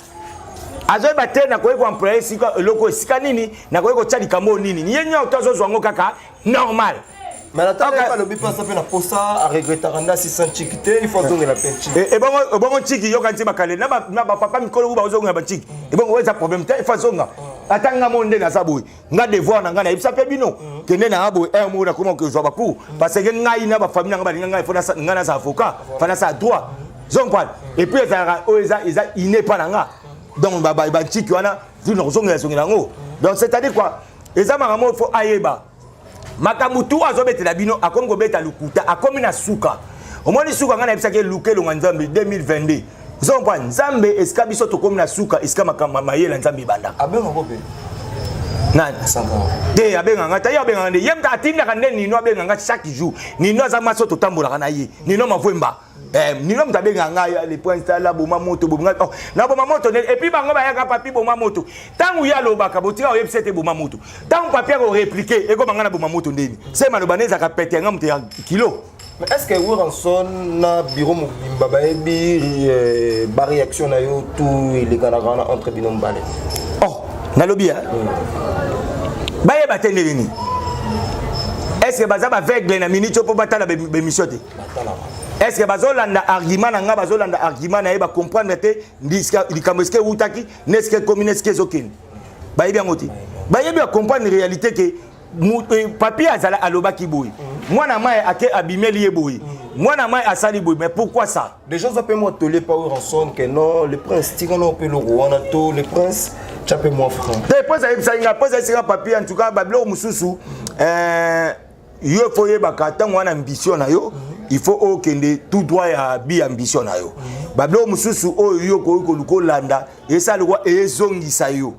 azoy baté na ko employer sika loko sika nini na ko tchali kamo nini yenyo otozo zwango kaka normal mais la table pas le bipa ça fait na posa à regretter randa si sans chiquité il faut donner la peine et bon chiki yo kanti bakale na ba papa mikolo ba ozonga ba chiki et bon weza problème te fa zonga atanga monde na saboy nga devoir na nga na ibisa pe bino kende na abo un mot na comment que zo ba pour parce que ngai na ba famille nga ba nga il faut na nga sa avocat fa na sa droit zonkwal et puis eza iné pas na nga donc baba chiki wana vu no zonga zonga ngo donc c'est à dire quoi eza maramo faut ayeba makamutu azobetela bino akomi kobeta lukuta akomi na suka omoni suka ngana ebisaki luke longa nzambe 2022 zompa nzambe esika biso tokomi na suka esika mayela nzambe banda abenga bobe nani te abenga ngata ya abenga nde yemta atindaka nde nino abenga ngata chaque jour nino azama so totambolaka na ye nino mavwemba nino mtabenga ngaya les points là boma moto bomga na boma moto et puis bango bayaka papi boma moto tangu ya lobaka botika o yebisete boma moto tangu papier ko répliquer e ko banga na boma moto ndeni c'est malobaneza ka pété ngam te kilo. Mais est-ce que Wilson na bureau mobimba baebi ba réaction na yo tout les galagana entre binom balé oh na lobby hein baye batende ni est-ce que baza ba vegle na minute pour batala be mission te est-ce que bazolanda argument na nga bazolanda argument na yeba comprendre te ndiska likambeske utaki neske communeske zokini bayebi ngoti bayebi a comprendre réalité que papier azala alobaki boy mwana mai ake abimeli boy mwana mai asali boy mais pourquoi ça des gens appellent moi tolé pas au rançon que non le prince tigana on peut le roi to le prince chapé moi franc le prince ayebisa pose sera papier en tout cas bablo mususu yo foye bakata mwana ambition na yo il faut okende tout droit ya bi ambition na yo bablo mususu oyo ko lukolanda esa le roi ezongisa yo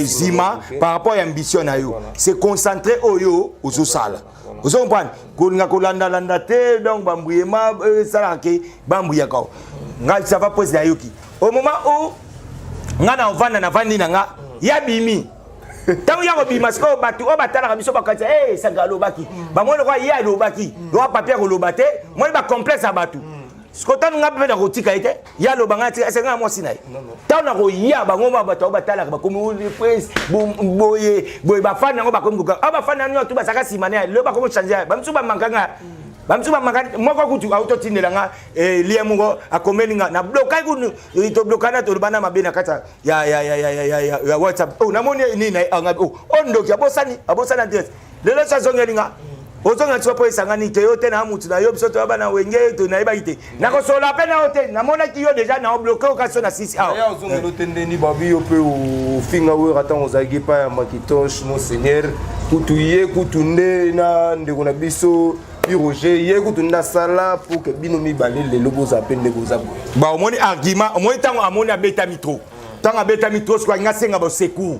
zima par rapport à ambition na yo c'est concentrer oyo ozosala vous comprenez kolinga kolanda landa te donc bambuyema sala ke bambuya ka ngal ça va poser ayoki au moment où ngana ovanda na vandi na nga ya bimi tangu ya bima sko batu o batala biso bakati sangalo baki ba mo ko ya lo baki do papier ko lo bate mo ba complexe abatu skota nga pe na kotika ite ya lo banga tika senga mo sinai taw na ko ya ba ngoma bato batala ba komi le prince boye ba fana ngo ba komi ko ba fana nyo tu ba saka simane le ba komi changer ba msuba manganga bamsuba manganga moko kutu auto tindela nga liamugo akomelinga na bloka kunu to blokana to bana mabena kata ya WhatsApp oh namoni ni na ondo ki abosana direct lelo sa zongelinga ozonga tso po isangani te yote na mutu na yobiso to bana wenge to na ibakite na ko sola pena hote na mona ki yo déjà na bloquer occasion na 6 hours ya ozonga lotende ni babi yo pe o finga we rata ozagi pa ya makitonche monseigneur kutuye kutunde na ndeko na biso Roger yekutunda sala pour que binomi balé les lobos appellent goza ba omoni argument omoni tango amoni abeta mitro tango abeta mitro kwa ngasenga bo secours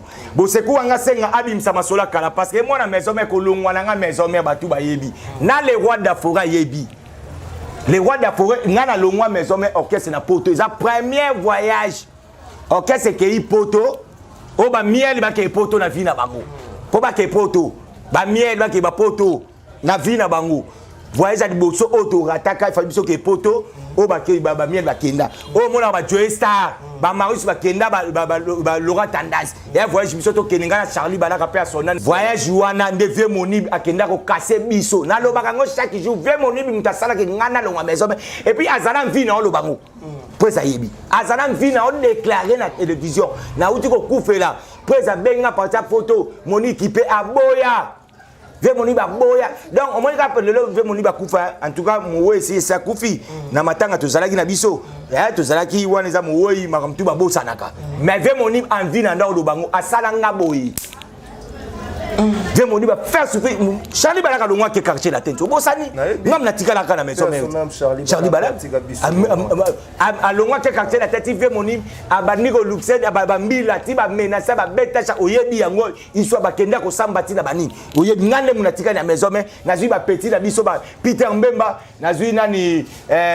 nga senga abimsa masola kala parce que moi na maison me kolongwa na nga maison me batu ba yebi na les rois d'Afora yebi les rois d'Afora nga na longwa maison me orchestre na poto za premier voyage orchestre ke poto o ba miel ba ke poto na vina bango po ba ke poto ba miel ba ke ba poto na vina bango voyage à liboso auto rataka fa biso ke poto o ba ke ba miel ba kenda o mona ba Joe Star ba Marius ba kenda ba Laurent Tandas ya voyage biso to keninga na Charlie bana ka pe sonan voyage wana nde vie monib akenda ko casser biso na lo bakango chaque jour vie monib mutasala ke ngana lo maison et puis azana vina o lo bango presa yebi azana vina o déclarer na télévision na uti ko kufela presa benga parta photo moni qui peut aboya Vemoni ba boya donc au moins ka le vemoni ba kufa en tout cas mowe si ça kufi na matanga to zalaki na biso to zalaki wana za mowe makamtu ba bosanaka mais vemoni en vie na ndo lo bango asala nga boyi Viens mon va faire souffrir. Charlie Balaka le qui quartier la tête. Bon sani. Ngam na tika la kana maison mais. Charlie Balaka. A le qui quartier la tête vient mon abani ko luxen abambi la tiba menacer ba beta cha oyebi yango il soit ba kenda ko sambati na bani. Oyebi ngane mon tika na maison mais na zui ba petit na biso ba Peter Mbemba na zui nani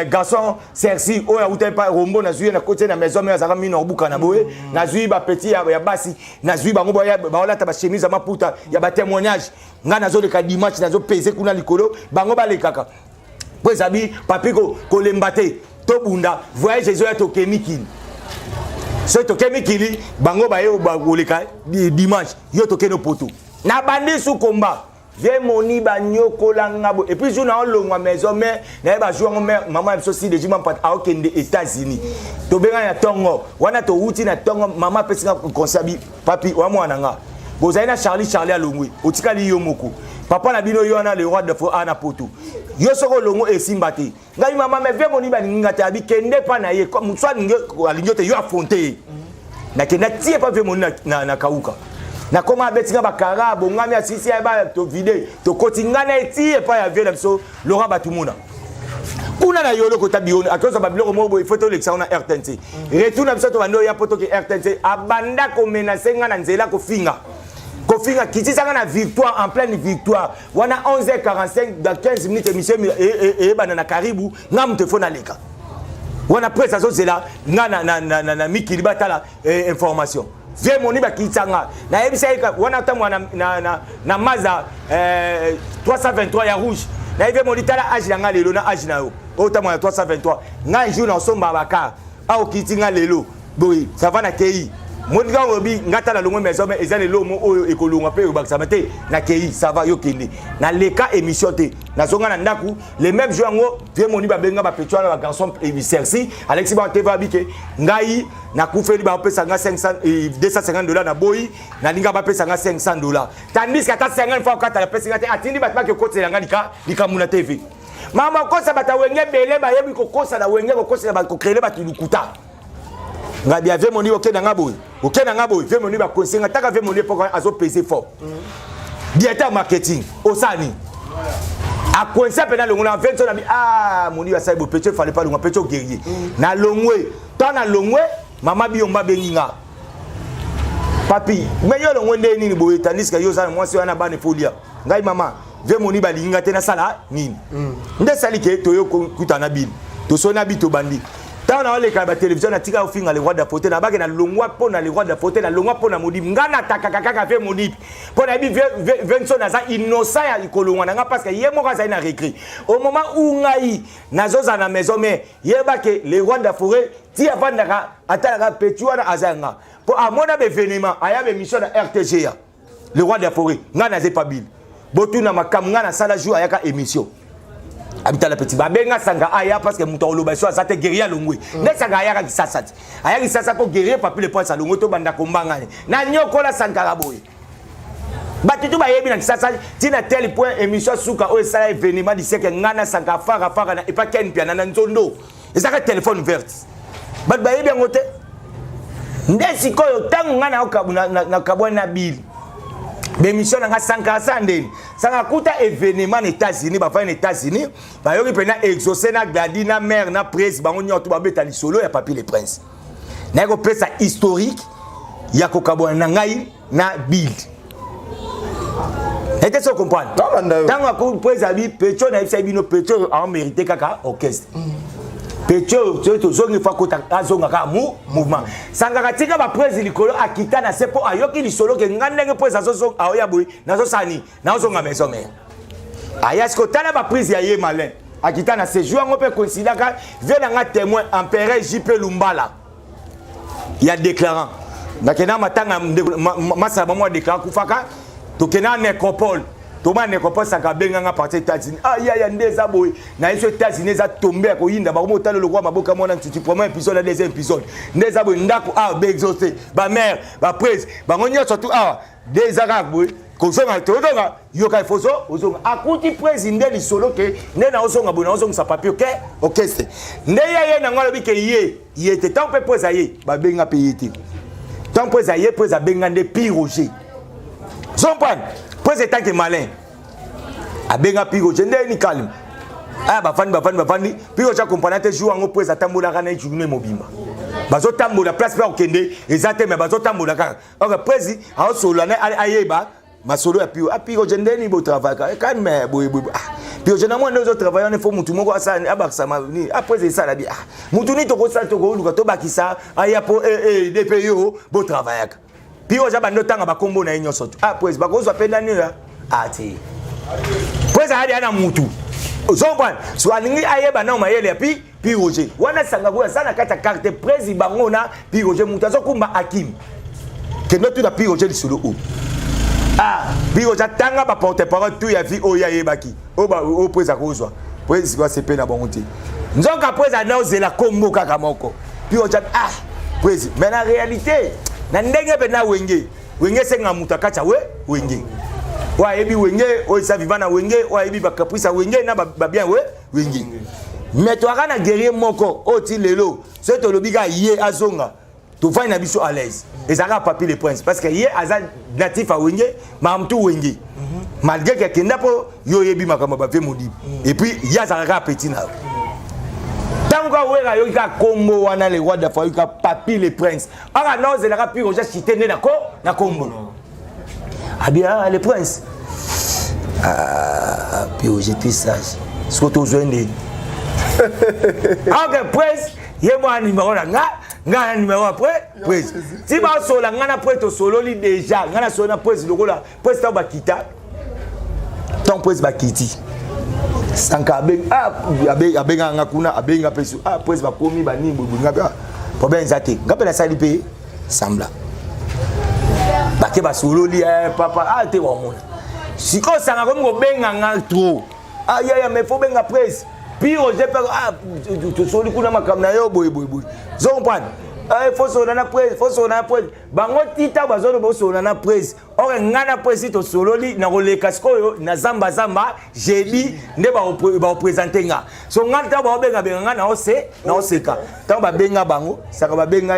garçon Cerci o ya uta pa rombo na zui na côté na maison mais azaka mino buka na boye na zui ba petit ya basi na zui ba ngoba ya ba la ta ba chemise ma puta ya ba témoignage nga nazo le ka dimanche nazo peser kuna likolo bango ba le kaka po sabi papiko ko lembate to bunda voyage Jésus ya to kemikili so to kemikili bango ba yo ba koleka dimanche yo to keno poto na bandi su komba vie moni ba nyokola ngabo et puis jouna on longwa maison mais na ba jouer maman so si de jima pat a okende États-Unis to benga ya tongo wana to uti na tongo mama pesinga konsabi papi wa mwana nga Bozaina Charlie à Longwe, Otikali Yomoko. Papa na bino yona le roi de fo ana poto. Yo soko longo e simbate. Ngai mama me ve moni ba ngata abi kende pa na ye comme soit nge alinyote yo affronter. Na kenda tie pa ve moni na kauka. Na koma betinga ba kara bongami asisi ba to vide to kotingana tie pa ya vie na so Laurent Batumuna. Kuna na yolo kota bione akoza ba biloko mo boy photo lexa na RTNC. Retour na biso to bando ya poto ke RTNC abanda ko menacer nga na nzela ko finga. Kofinga kiti sanga na victoire en pleine victoire. Wana 11h45 dans 15 minutes émission et banana Caribou ngam te fona leka. Wana presse azo zela nga na mikili batala information. Vie moni ba kitanga. Na ebisa wana tamwa na Mazda 323 ya rouge. Na eve moni tala age nga lelo na age na yo. O tamwa 323. Nga jour na somba baka. A o kitinga lelo. Boy, ça va na kei. Moniga obi ngata la longo maison mais ezali lomo oyo ekolonga pe obakisa mate na kei ça va yo kende na leka émission te na zonga na ndaku les mêmes jours ngo vie moni ba benga ba petwa ba garçon Cerci Alexis ba teva bike ngai na kufeli ba pesa nga 250 na boyi na linga ba pesa nga $500 tandis que ata 50 fois kata la pesa ngate atindi ba ke kote nga lika muna TV mama kosa bata wenge bele ba yebi ko kosa na wenge ko kosa ba ko créer ba tulukuta ngabi ave moni okena ngaboy ve moni ba konsenga taka ve moni poko azo peser fort directeur marketing osani a konsa pena longo na 20 na bi moni ya saibo pecho fallait pas longo pecho guerrier na longwe to na longwe mama biomba benginga papi meyo longwe ndeni ni boye tandis que yo sana mwasi wana bane folia ngai mama ve moni ba linga te na sala nini nde salike to yo kutana bil to sona bi to bandi. Dans la télévision, on a tiré au film les rois de la faute. On a bagé dans le longwa pour les rois de la faute. On a longwa pour la modib. Ngana takakaka fait modib. Pour la vie, Vincent Naza innocent à Ikolongwa. Parce que hier moi ça n'a réécrit. Au moment où ngai nazo za na maison mais hier baké les rois de la forêt ti avant d'aka atala petua na azanga. Pour à mon événement, aya be mission na RTGA. Les rois de la forêt. Ngana ze pas bil. Botu na makam ngana sala jour ayaka émission. Habita la petite babenga sanga aya parce que muto oloba so azate guerrier longwe ne sanga aya ka kisasati aya kisasa ko guerrier papi le point sa longo to banda kombanga na nyoko la sankara boy batitu ba yebi na kisasa tina tel point émission suka o sala événement di seke ngana sanga fara na epa ken pia na nzondo ezaka téléphone verte bat ba yebi ngote ndesi ko yo tangu ngana okabuna na kabwana bil l'émission na sankara sandeni sanga kuta événement aux États-Unis ba fa aux États-Unis ba yo pena exaucer na gadi na mère na presse ba nyoto ba betali solo ya papi le prince na ko pesa historique ya ko kabona ngai na build et ça comprendre tant ko presse abi pecho na ifsa bino pecho a mérité kaka orchestre pecho to zongi fa ko ta azonga ka mouvement sanga katika ba presse likolo akita na sepo ayoki lisolo ke ngandenge presse azo aoya boy nazo sani nazo nga maison mère ayasko tala ba prise ya ye malin akita na séjour ngo pe considérer ka vela nga témoin empereur JP Lumbala ya déclarant nakena matanga masaba mo déclarant kufaka to kena nécropole Thomas Nécropole sakabenga nga parti États-Unis ya ndeza boy na iso États-Unis za tomber ko yinda ba mo talo le roi maboka mona ntuti premier épisode la deuxième épisode ndeza boy ndako ba exaucé ba mère ba presse ba ngonyo surtout des arabes boy ko songa to donga yo ka foso ozonga akuti président li solo ke ne na ozonga boy na ozonga sa papier ke orchestre nde ye na ngalo bi ke ye te tant pe poza ye ba benga payé te tant poza ye poza benga nde piroger son pan Prince étant que malin. Abenga Piroge ni calme. Ah bafani Piroge comprendre te jour en Prince atambola kana journée mobimba. Bazo tambola place pas okende ezate mais bazo tambola kaka. Ok Prince a solo na ayeba ma solo ya Piroge ni bo travail quand mais boy. Piroge na moi nous travailler on faut mutu moko asa abakisa ni après ça la bi mutu ni toko sa toko luka to bakisa aya po DPO bo travailler. Piroge bando tanga bakombo na nyonso. Après bakozwa penda ni ya ati. Pweza hadi ana mutu. Zombwan, so alingi ayeba na mayele ya Piroge. Wana sanga kwa sana kata carte presi bangona Piroge mutu azokumba Hakim. Kendo tu na Piroge li solo o. Piroge tanga ba porte parole tu ya vi o ya yebaki. O pweza kozwa. Pweza kwa sepe na bongote. Nzoka pweza na ozela kombo kaka moko. Piroge pweza. Mais na réalité, na ndenge pe na wenge. Wenge senga mutu akacha wenge. Wa ebi wenge o isa vivana wenge wa ebi bakaprisa wenge na ba bien wenge mais to akana guerrier moko o ti lelo so to lobiga ye azonga to fa na biso à l'aise ezaka papi le prince parce que ye aza natif a wenge mamtu wenge malgré que kenda po yo yebi makamba ba fe modibi et puis ya zaka petit na tango wera yo ka kombo wana le roi d'Afrique yo ka papi le prince aka no zelaka Piroge chitene na kombo bien le prince Piroge tu sage surtout aux jeunes ok prince ye moi numéro là nga numéro après prince si ba sola nga na prince to solo li déjà nga na solo na prince lokola prince ta ba kita ton prince ba kiti sanka ben abenga nga kuna abenga pesu prince ba komi ba ni bubu nga problème zate nga pe la sali pe sambla bake ba solo li papa te wa mona siko sanga ko ngo benga nga trop ya mais faut benga presse Piroge pe to solo kuna makamna yo boy zompane faut solo na presse bango tita bazono bo solo na presse or ngana presse to solo li na roleka skoyo na zamba jeudi nde ba présenter nga so ngana ba benga na oseka tant ba benga bango saka ba benga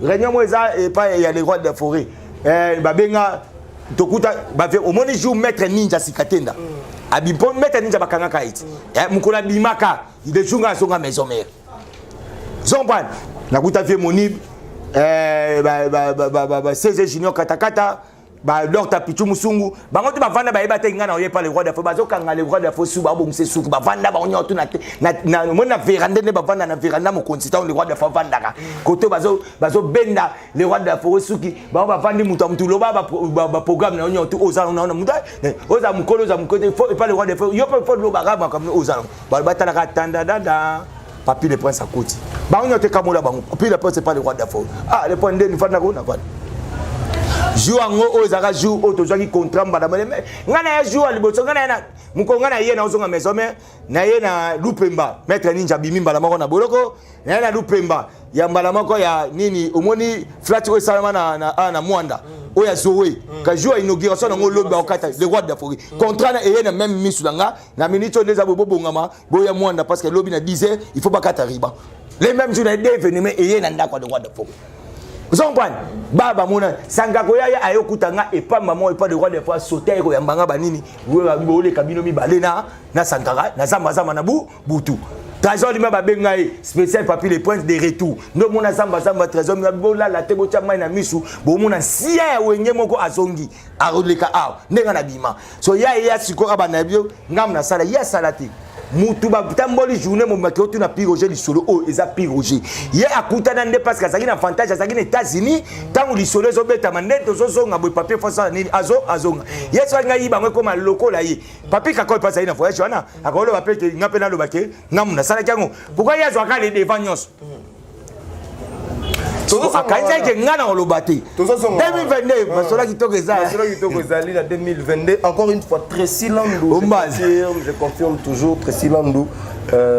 réunion mo eza pas ya les rois de forêt babenga tokuta bave omoni jour maître ninja sikatenda abipon maître ninja bakanga kaiti mukola bimaka de junga songa maison mère zomban nakuta vie monib CG junior katakata ba Dr Pichu Musungu bango te bavanda ba yeba te ngana oye pa le roi de fo bazokanga le roi de fo su ba bomse su bavanda ba onyo to na mona veranda ne bavanda na veranda mo consistant le roi de fo vandaka koto bazo benda le roi de fo suki ba bavandi mutu lo ba programme na onyo to ozalo na muta oza mukolo za mukote fo pa le roi de fo yo pa lo ba ga comme ozalo ba batala ka tanda dada papi le prince à côté ba onyo te kamola bango papi le prince pas le roi de fo le point de ni fanda ko na va jour ango ozaka jour o tozaki contrat mbadama ngana ya jour liboso ngana na mukonga na ye na ozonga maison mais na ye na Lupemba maître ninja bimi mbala moko na boloko na Lupemba ya mbala moko ya nini omoni flat o salama na Mwanda o ya Zoé ka jour inauguration ngo lobi ba okata le roi d'Afrique contrat na ye na même misulanga na minito ndeza bobongama boya Mwanda parce que lobi na 10h il faut pas kata riba les mêmes jours na événement et na ndako de roi d'Afrique. Vous comprenez? Baba mona sanga koya ayokutanga et pas maman et pas de roi de fois sauter ko yambanga banini le kabino mi balena na sankara na zamba na butu trésor lima ba bengai spécial papi les princes de retour no mona zamba trésor mi bola la tebo chama na misu bo mona sia wenge moko azongi aroleka ndenga na bima so ya sikoka bana bio ngam na sala ya salati mutu ba tamboli journée mo makoto na Piroge li solo eza Piroge ye akutana nde parce que azaki na avantage azaki na États-Unis tangu li solo zo beta mandeto zo zonga boy papier fosa nini azonga ye so ngai bango ko maloko la ye papier ka ko pasa ina voyage wana akolo ba pete ngape na lobake ngamu na sala kyango pourquoi ye zo akale devant nyos akaisa ke ngana olobate 2022 basola kitoko ezali na 2022 encore une fois Tracy Landou je confirme toujours Tracy Landou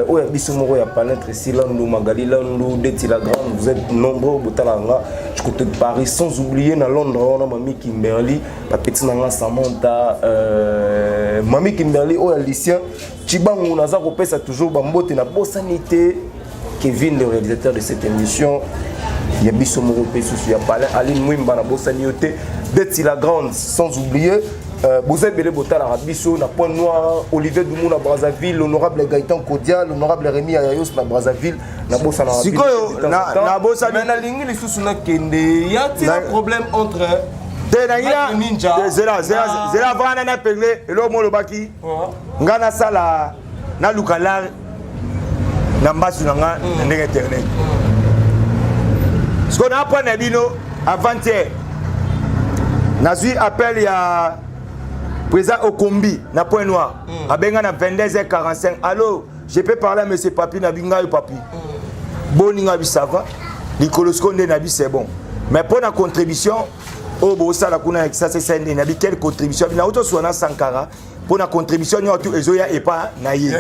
oya biso moko ya palais Tracy Landou Magali Landou Deti la grande vous êtes nombreux botalanga du côté de Paris sans oublier na Londres on a Mami Kimberly la petite nanga Samantha Mami Kimberly oya Lucien Chibangu naza kopesa toujours bambote na bosanité Kevin le réalisateur de cette émission il y a Bisso Moro Pessus, il y a Palin, Aline Mwimba, Bossanioté, Betty la Grande, sans oublier Bozé Belé Botal Arabiso, na Point Noir, Olivier Doumou na Brazzaville, l'honorable Gaëtan Kodia, l'honorable Rémi Ayayos na Brazzaville, na Bossa na Siko na Bossa mais na lingi les sous na kende, y a-t-il un problème entre Ninja Zela vana na pengle elo mo lobaki ngana sala na lukala na mbasu nga ndenge internet ce qu'on a pas na bino avant-hier nazui appel ya président Okombi na Point Noir abenga na 22h45 allô je peux parler à monsieur Papi na binga yo Papi boninga bisava likolosko nde na bi c'est bon mais pour la contribution oh bon ça la kuna ça c'est ça na bi quelle contribution na auto sona Sankara pour la contribution yo tout ezoya et pas na ye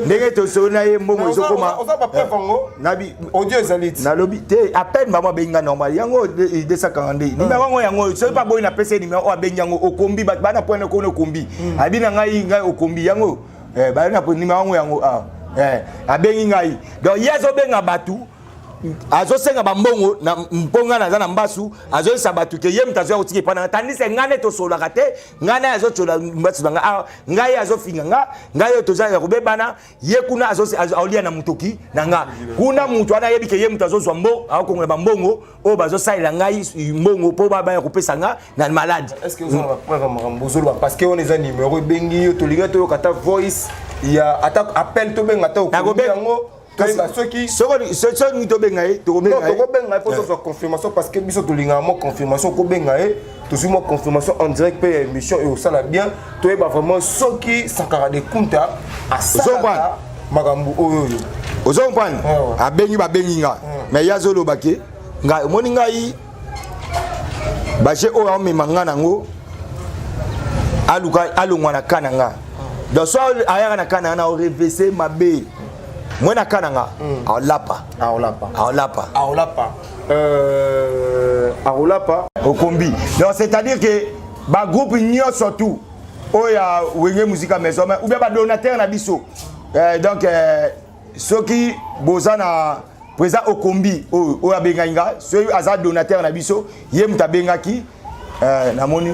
ndenge to sona ye mbongo ezokoma on va pas prendre Congo nabi audio ezaliti na lobby te à peine maman benga normal yango 242 numéro ngo yango c'est pas boy na PC numéro abenga yango Okombi bana point ko Okombi abina ngai Okombi yango bana numéro ngo yango abengi ngai donc yezo benga batu azosenga bambongo na mponga na za na mbasu azoyisa batu ke ye mutazo ya otiki pana tandis ngane to sola kate ngane azo chola mbasu banga ngai azofinga ngai toza ya kubebana ye kuna azolia na mutoki na nga kuna mutu ana yebi ke ye mutazo zwa mbo akongola bambongo o bazo saila ngai mbongo po baba ya kupesa nga na malade. Est-ce que vous avez preuve Mambozolo parce que on est un numéro bengi to liga to kata voice il y a attaque appel to benga to yango ceux qui ceux qui to benga to benga il faut faire confirmation parce que biso to linga mo confirmation ko benga to suis mo confirmation en direct paye émission et au sala bien to ba vraiment ceux qui Sankara de Kunta à ça magambu oyo ozompan abengi ba bengi nga mais yazolo bake nga moni ngai baje o ame mangana ngo aluka alongwa na kananga donc so ayaka na kananga na reverser mabe mwana kananga aolapa Okombi donc c'est-à-dire que ba groupe nyo surtout oya wenge musique maison ou bien ba donateur na biso donc ceux qui bozana président Okombi o abenga ceux aza donateur na biso ye mutabenga ki na moni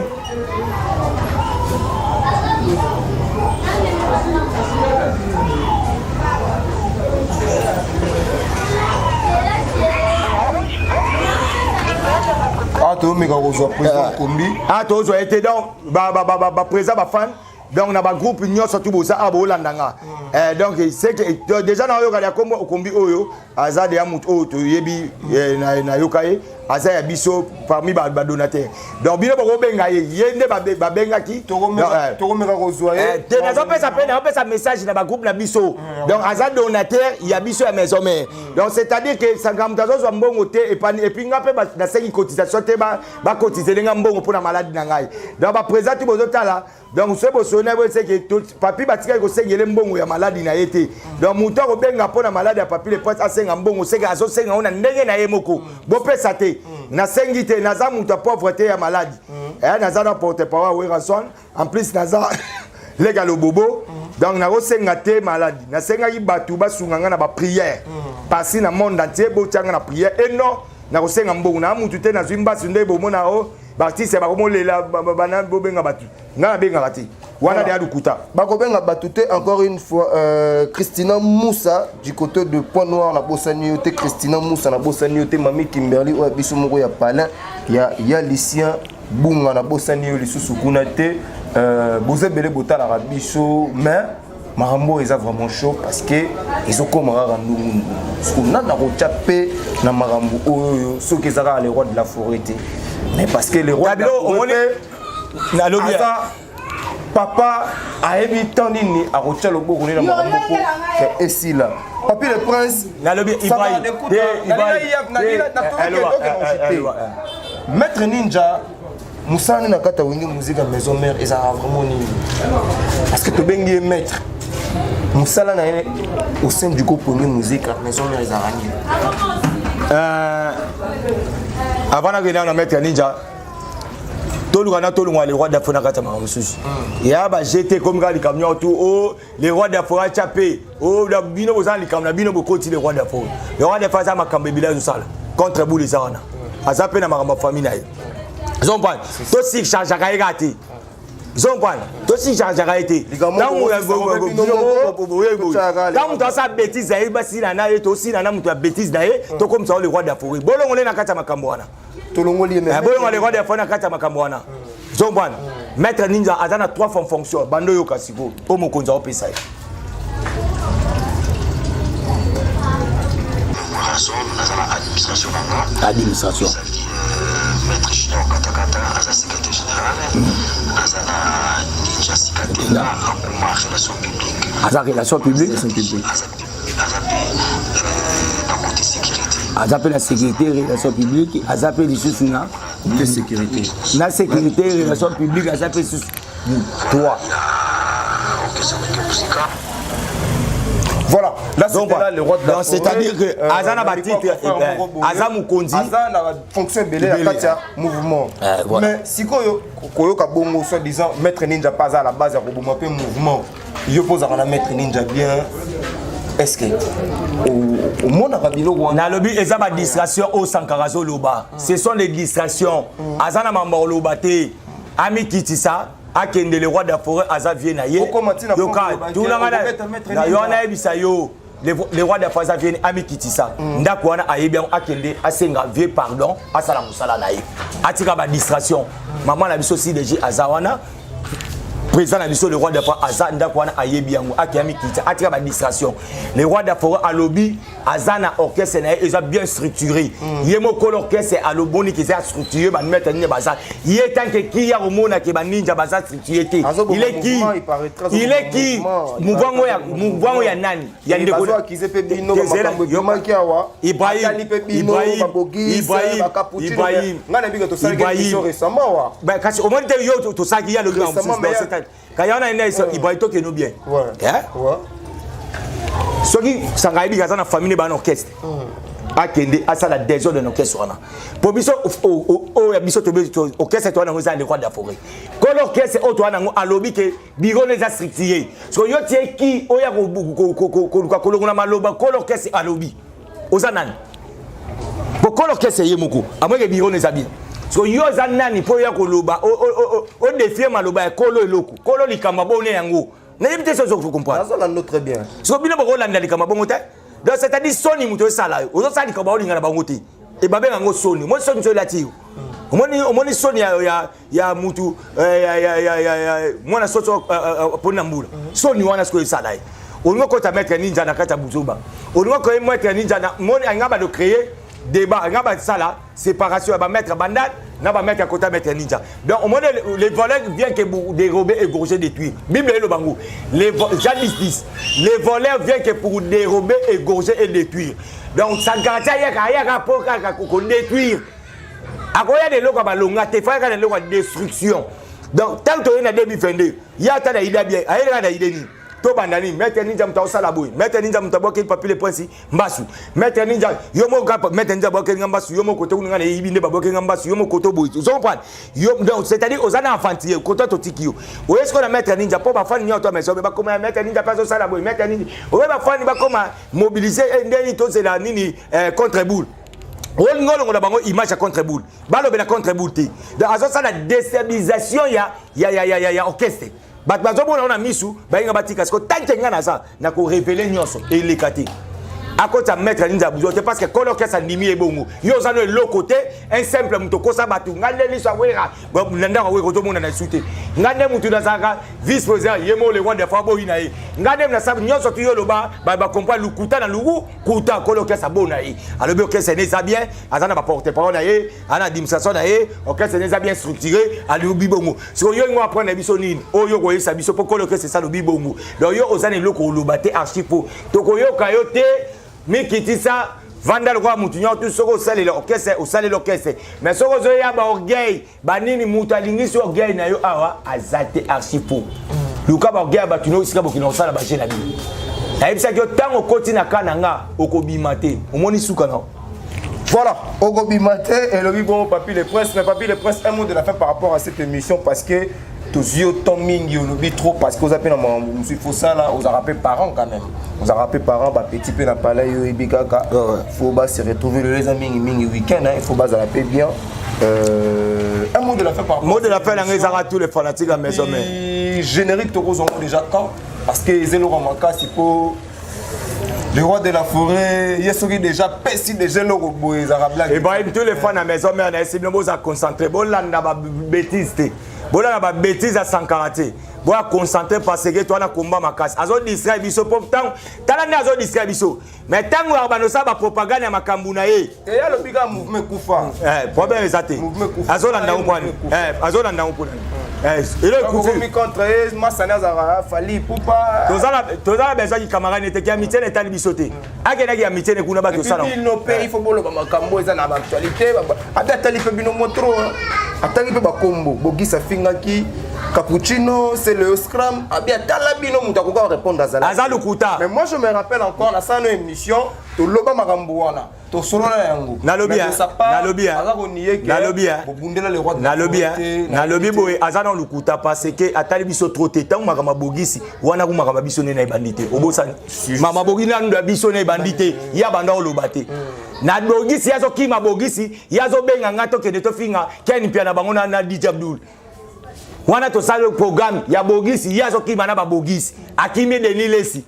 to mega rozo président Kombi to zo été donc ba président ba fan donc na ba groupe nyo surtout boza abolandanga donc c'est que déjà na yoka ya kombo Okombi oyo azade ya mutu oyo to yebi na yokaye aza ya biso parmi ba donateur donc bino boko benga yende ba benga ki to mega rozo te na zo pesa pena pesa message na ba groupe na biso donc aza donateur ya biso ya maison mère donc c'est-à-dire que sangamtazo zo mbongo te et puis nga pe na 5 cotisation te ba cotiser nga mbongo pour na maladie na ngai donc ba présent tu bozo tala donc ce bosone c'est que papi batika ko sengele mbongo ya maladie na yete donc muto ko benga pour na maladie ya papi le prince asenga mbongo seka azo senga ona ndenge na yemoko bo pesa te na sengite naza muto pauvreté ya maladie naza na porte parole Weranson en plus naza lega lo bobo donc na senga te maladie na senga ki batu basunganga na ba prière passer na monde entier bo tianga na prière et non na ko senga mbongo na mutu te na zwimba sunde bo mona o Baptiste bakomolela bana bobenga batu ngana benga bati wana de adukuta bakobenga batuté encore une fois Christina Moussa du côté de Point Noir na Bossanioté Christina Moussa na Bossanioté Mami Kimberly o biso moko ya palin ya Lucien Bunga na Bossanio lisusu kuna te boze belé botala ra biso mais Marambo est vraiment chaud parce que ils ont comme randu ce qu'on a na rochape na Marambo oyo ceux qui sont les rois de la forêt mais parce que les rois de la forêt papa a évité nini a rocha le beau na Marambo et ici là papi le prince na lobby Ibrahim Maître Ninja Moussa na kata wingi musique à maison mère et ça a vraiment nini parce que to bengi maître Moussa là au sein du groupe wingi musique à maison mère et ça avant de venir à Maître Ninja tolungana les rois d'Afrique kata mamususu ya ba jeté comme ga likamyo tout oh les rois d'Afrique chapé oh la bino bozan likamna bino bokoti les rois d'Afrique les rois d'Afrique za makambe bila sala contre bouli zana azape na makamba famille na ye zompa to si charge ka egati Ils ont pas. Toi aussi, j'ai été. Quand on a sa bêtise, il y a aussi une bêtise d'ailleurs. Toi comme ça, le roi de la forêt. Bon, on est dans la Makamboana. Bon, le roi de la forêt dans la Makamboana. Ils ont pas. Maître Ninja, il y a 3 fonctions. Bando Yokasigo, pour mon conjoint Pessay. Administration. Maître Chino Katakata, Aza secrétaire général, Azana Ninja Sikatela, Akuma relation publique. Aza relation publique. Côté sécurité. Aza la sécurité, relation publique. Aza les sous-suna. De sécurité. La sécurité, relation publique. Aza les sous. 3. Voilà, là c'est là le roi de la forêt. C'est-à-dire que Azana Batit, Azam Kondi, Azana fonction belé à Katia mouvement. Mais si Koyo Kabongo soi-disant Maître Ninja pas à la base à Robomapé mouvement, il pose à la Maître Ninja bien. Est-ce que au monde Rabilo na lobby ezaba distraction au Sankarazo Loba. Ce sont des distractions. Azana Mambo Lobate, Ami Kitisa. Akende le roi de la forêt Aza vient naie. Yoka, tout le monde le roi de la forêt vient Ami Kitisa. Ndakwana ayebian akende asenga vie pardon asala musala naie. Atika ba distraction. Maman la biso si déjà Azawana. Président la mission le roi de la forêt Aza Ndakwana ayebian akami Kitisa. Atika ba distraction. Le roi de la forêt Alobi Azana orchestre naie est bien structuré. Yemo kol orchestre Aloboni qui est structuré ba mettre ni baza. Il est tant que qui ya romona ke ba ninja baza structuré. Il est qui? Il est qui? Mouvango ya nani? Ya ndeko qui se fait bino makambo yoma kiawa. Ibrahim ngana biga to sala question récemment wa. Ba kasi au moins yo to saki ya le grand c'est Kayana ene Ibrahim to ke no bien. Ouais. Ouais. Soki sangaïbi gaza na famille ba orchestre. Akende asala désordre de orchestre wana. Po biso o ya biso to orchestre to na ngoza le roi de la forêt. Ko l'orchestre o to na ngo alobi ke biro les astrictier. So yo tie ki o ya ko longona maloba ko l'orchestre alobi. Ozanan. Po ko l'orchestre yemoko. Amwe ke biro les habits. So yo zanani po ya ko loba o défier maloba ko lo eloko. Ko lo likamba bone yango. N'ayez pas de comprendre. Ça va très bien. So bino bako landa likamba bongote. Donc c'est-à-dire soni muto sala. Ozo sali ka ba linga na bangote. E babe ngo soni. Mo soni so lati. Omoni soni ya mutu mwana soso pona mbula. Soni wana sko sala. Ongo ko ta mettre ninja na kata buzoba. Ongo ko mettre ninja na moni ngaba de créer débat ngaba sala séparation ba mettre bandade n'a pas mettre à côté mettre ninja. Donc au moins les voleurs viennent que dérober, égorger, détruire. Bible est le bango. Les jadis disent les voleurs viennent que pour dérober, égorger et détruire. Donc ça garantit il y a rapport à détruire. À quoi il y a des lois à longa, te faire des lois de destruction. Donc tant que tu es dans 2022, il y a ta idée bien, il y a ta idée ni. To bandani mettre ninja mta osala boy mettre ninja mta boke papier le points mbasu mettre ninja yomo gapa mettre ninja boke ngambasu yomo koto ngana yibinde baboke ngambasu yomo koto boy vous comprenez donc c'est-à-dire aux ana infantile koto totikio ou est-ce qu'on a mettre ninja pour ba fani nyoto mais so ba comme mettre ninja pas osala boy mettre ninja ou ba fani ba comme mobiliser ndeni to c'est la nini contre boule on ngolo ngona bango image contre boule balo bela contre boule ti donc azo ça la déstabilisation ya orchestre. Bazo bona on a misu bainga batika parce que tant que ngana ça na ko révéler nyonso et les kati à côté à mettre ninja buzo parce que quand l'orchestre ndimi e bongo yo za no l'autre côté un simple mutoko sa batu ngande liso awera nanda we ko to mona na suite ngande mutu na zaka vice président yemo le roi de fabo ina e ngande na sabu nyonso tu yo loba ba comprendre lukuta na lugu kuta ko l'orchestre bona e alors l'orchestre ne ça bien azana ba porter parole na e ana administration na e orchestre ne ça bien structuré ali ubibongo so yo ngo apprendre biso nini o yo ko yesa biso pour ko l'orchestre ça ubibongo donc yo ozane loko lobate archipo to ko yo kayote mais qui dit ça, Vandal roi Moutignon, tout ce qu'on sale l'orchestre, ou sale l'orchestre. Mais ce qu'on a ba orgueil, banini moutalingi sur orgueil na yo awa azate archipo. Luka ba orgueil ba tuno isika bokino sala ba chez la bi. Et ça que tant au continent na kananga okobimate, au moni suka na. Voilà, okobimate et le bon papier les presse, mais papier les presse un mot de la fin par rapport à cette émission parce que tous yeux tombing you lobby trop parce que vous appelez monsieur faut ça là vous a rappelé parents quand même vous a rappelé parents bah petit peu n'a pas là yo ibikaka faut bah se retrouver les amis mingi week-end il faut bah ça la paix bien Un mot de la fin par rapport. Mot de la fin, à tous les fanatiques à maison. Générique Toro déjà quand? Parce que Zélo Ramaka, c'est pour le roi de la forêt. Il y a déjà pessi déjà le robot. Et bien, tous les fans à la maison, mais on a essayé de nous concentrer. Bon, là, on a bêtise. Bon, là, on a bêtise à 140. Bon, concentrer parce que toi, on a combat ma casse. Azo distrait biso pour tant. T'as la azo distrait biso. Mais tant que on a ça, la propagande à ma kambunaye. Et il y a le big mouvement Koufa. Problème est athée. Azo landa ou point. Azo landa ou point. Et là, écoutez. Contre Massana Zara, Fali, Poupa. Tous les besoins du camarade n'étaient qu'à amitié n'étaient pas bisoté. À quel âge amitié n'est pas tout ça. Il faut que ma cambo est en actualité. Attends, il peut bien montrer. Attends, il peut pas combo. Bogi sa fingaki. Cappuccino, c'est le scrum. Ah bien, Talabino, on doit répondre à Zala. Mais moi, je me rappelle encore, la salle émission, tu loba marambouana, tu solo la yango. Nalobia, nalobi boy, azana lukuta parce que atali biso trop tétan, marama bogisi, wana marama biso na bandité. Obosan, mama bogina ndo biso na bandité, ya banda olobate. Na bogisi yazo kima bogisi, yazo benga ngato ke de to finga, ken pia na bango na DJ Abdul. Wana to sale programme ya bogisi yazo kimana ba bogisi akimi denilesi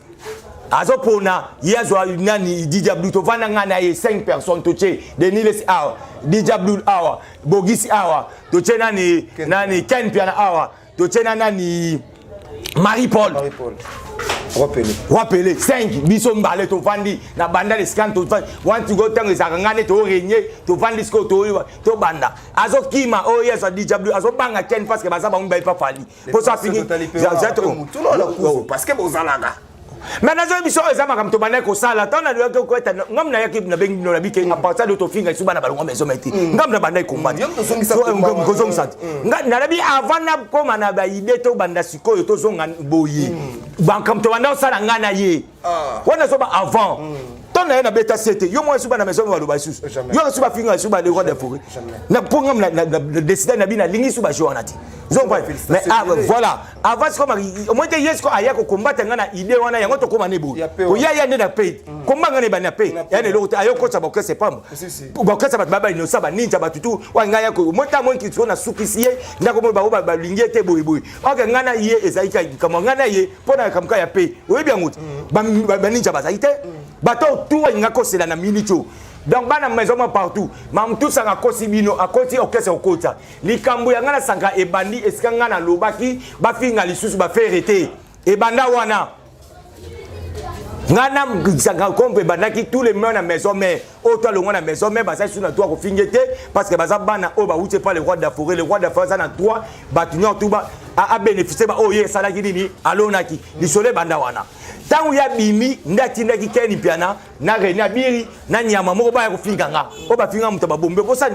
azo pona yazo nani DJ Abdul to vana ngana ye 5 personnes to che denilesi awa DJ Abdul awa bogisi awa to che nani Ken Piana awa to che nani Marie Paul Wapele 5 biso mbale to fandi na banda les scan to want to go tango zakangane to renye to fandi sko to banda azo kima oh yes DJ Abdul azo banga Ken parce que baza ba mba pa fali pour ça fini parce que bozalaka mais nazo biso ezama kam to banda ko sala tona de ko eta ngam na yakib na bengi na bike a partir de to finga suba na balonga mezo meti ngam na banda ko mbandi ngam ko zongsa ngam na bi avant na ko mana ba ide to banda siko to zonga boyi ban kam to banda sala ngana ye wana so ba avant tona na beta cete yo mo suba na mezo ba lo ba sus yo suba finga suba le roi de forêt na pour ngam na décider na bi na lingi suba jo onati zomba mais voilà avant ce comme moi te yes ko aya ko combattre ngana ide wana yango to koma nebo ko ya nde na pay komba ngane ba na pay ya ne lo ayo ko tsaba ko c'est pas ba ko tsaba baba ino saba ninja ba tutu wa ngaya ko mota mon ki tsona sukisiye ndako mo ba lingi te boy ok ngana ye ezaika kama ngana ye pona kamka ya pay oyi bien ngoti ba ninja ba zaite bato tout ngako c'est la na minito. Donc bana maison partout mam tout ça akosi bino akoti okese okota likambo ya ngana sanga ebandi esika ngana lobaki ba finga lisusu ba ferete ebanda wana ngana sanga kombe bandaki tous les mains na maison mais auto le na maison mais ba ça sur na toi ko fingete parce que baza bana o ba wuté pas le roi de la forêt ça na toi ba tunyo tout ba a bénéficier ba oh yes sala kidini alonaki lisole banda wana tangu ya bimi ndaki Ken Piana na renia biri na nyama moko ba ya kofinga nga o ba finga muta ba bombe bosani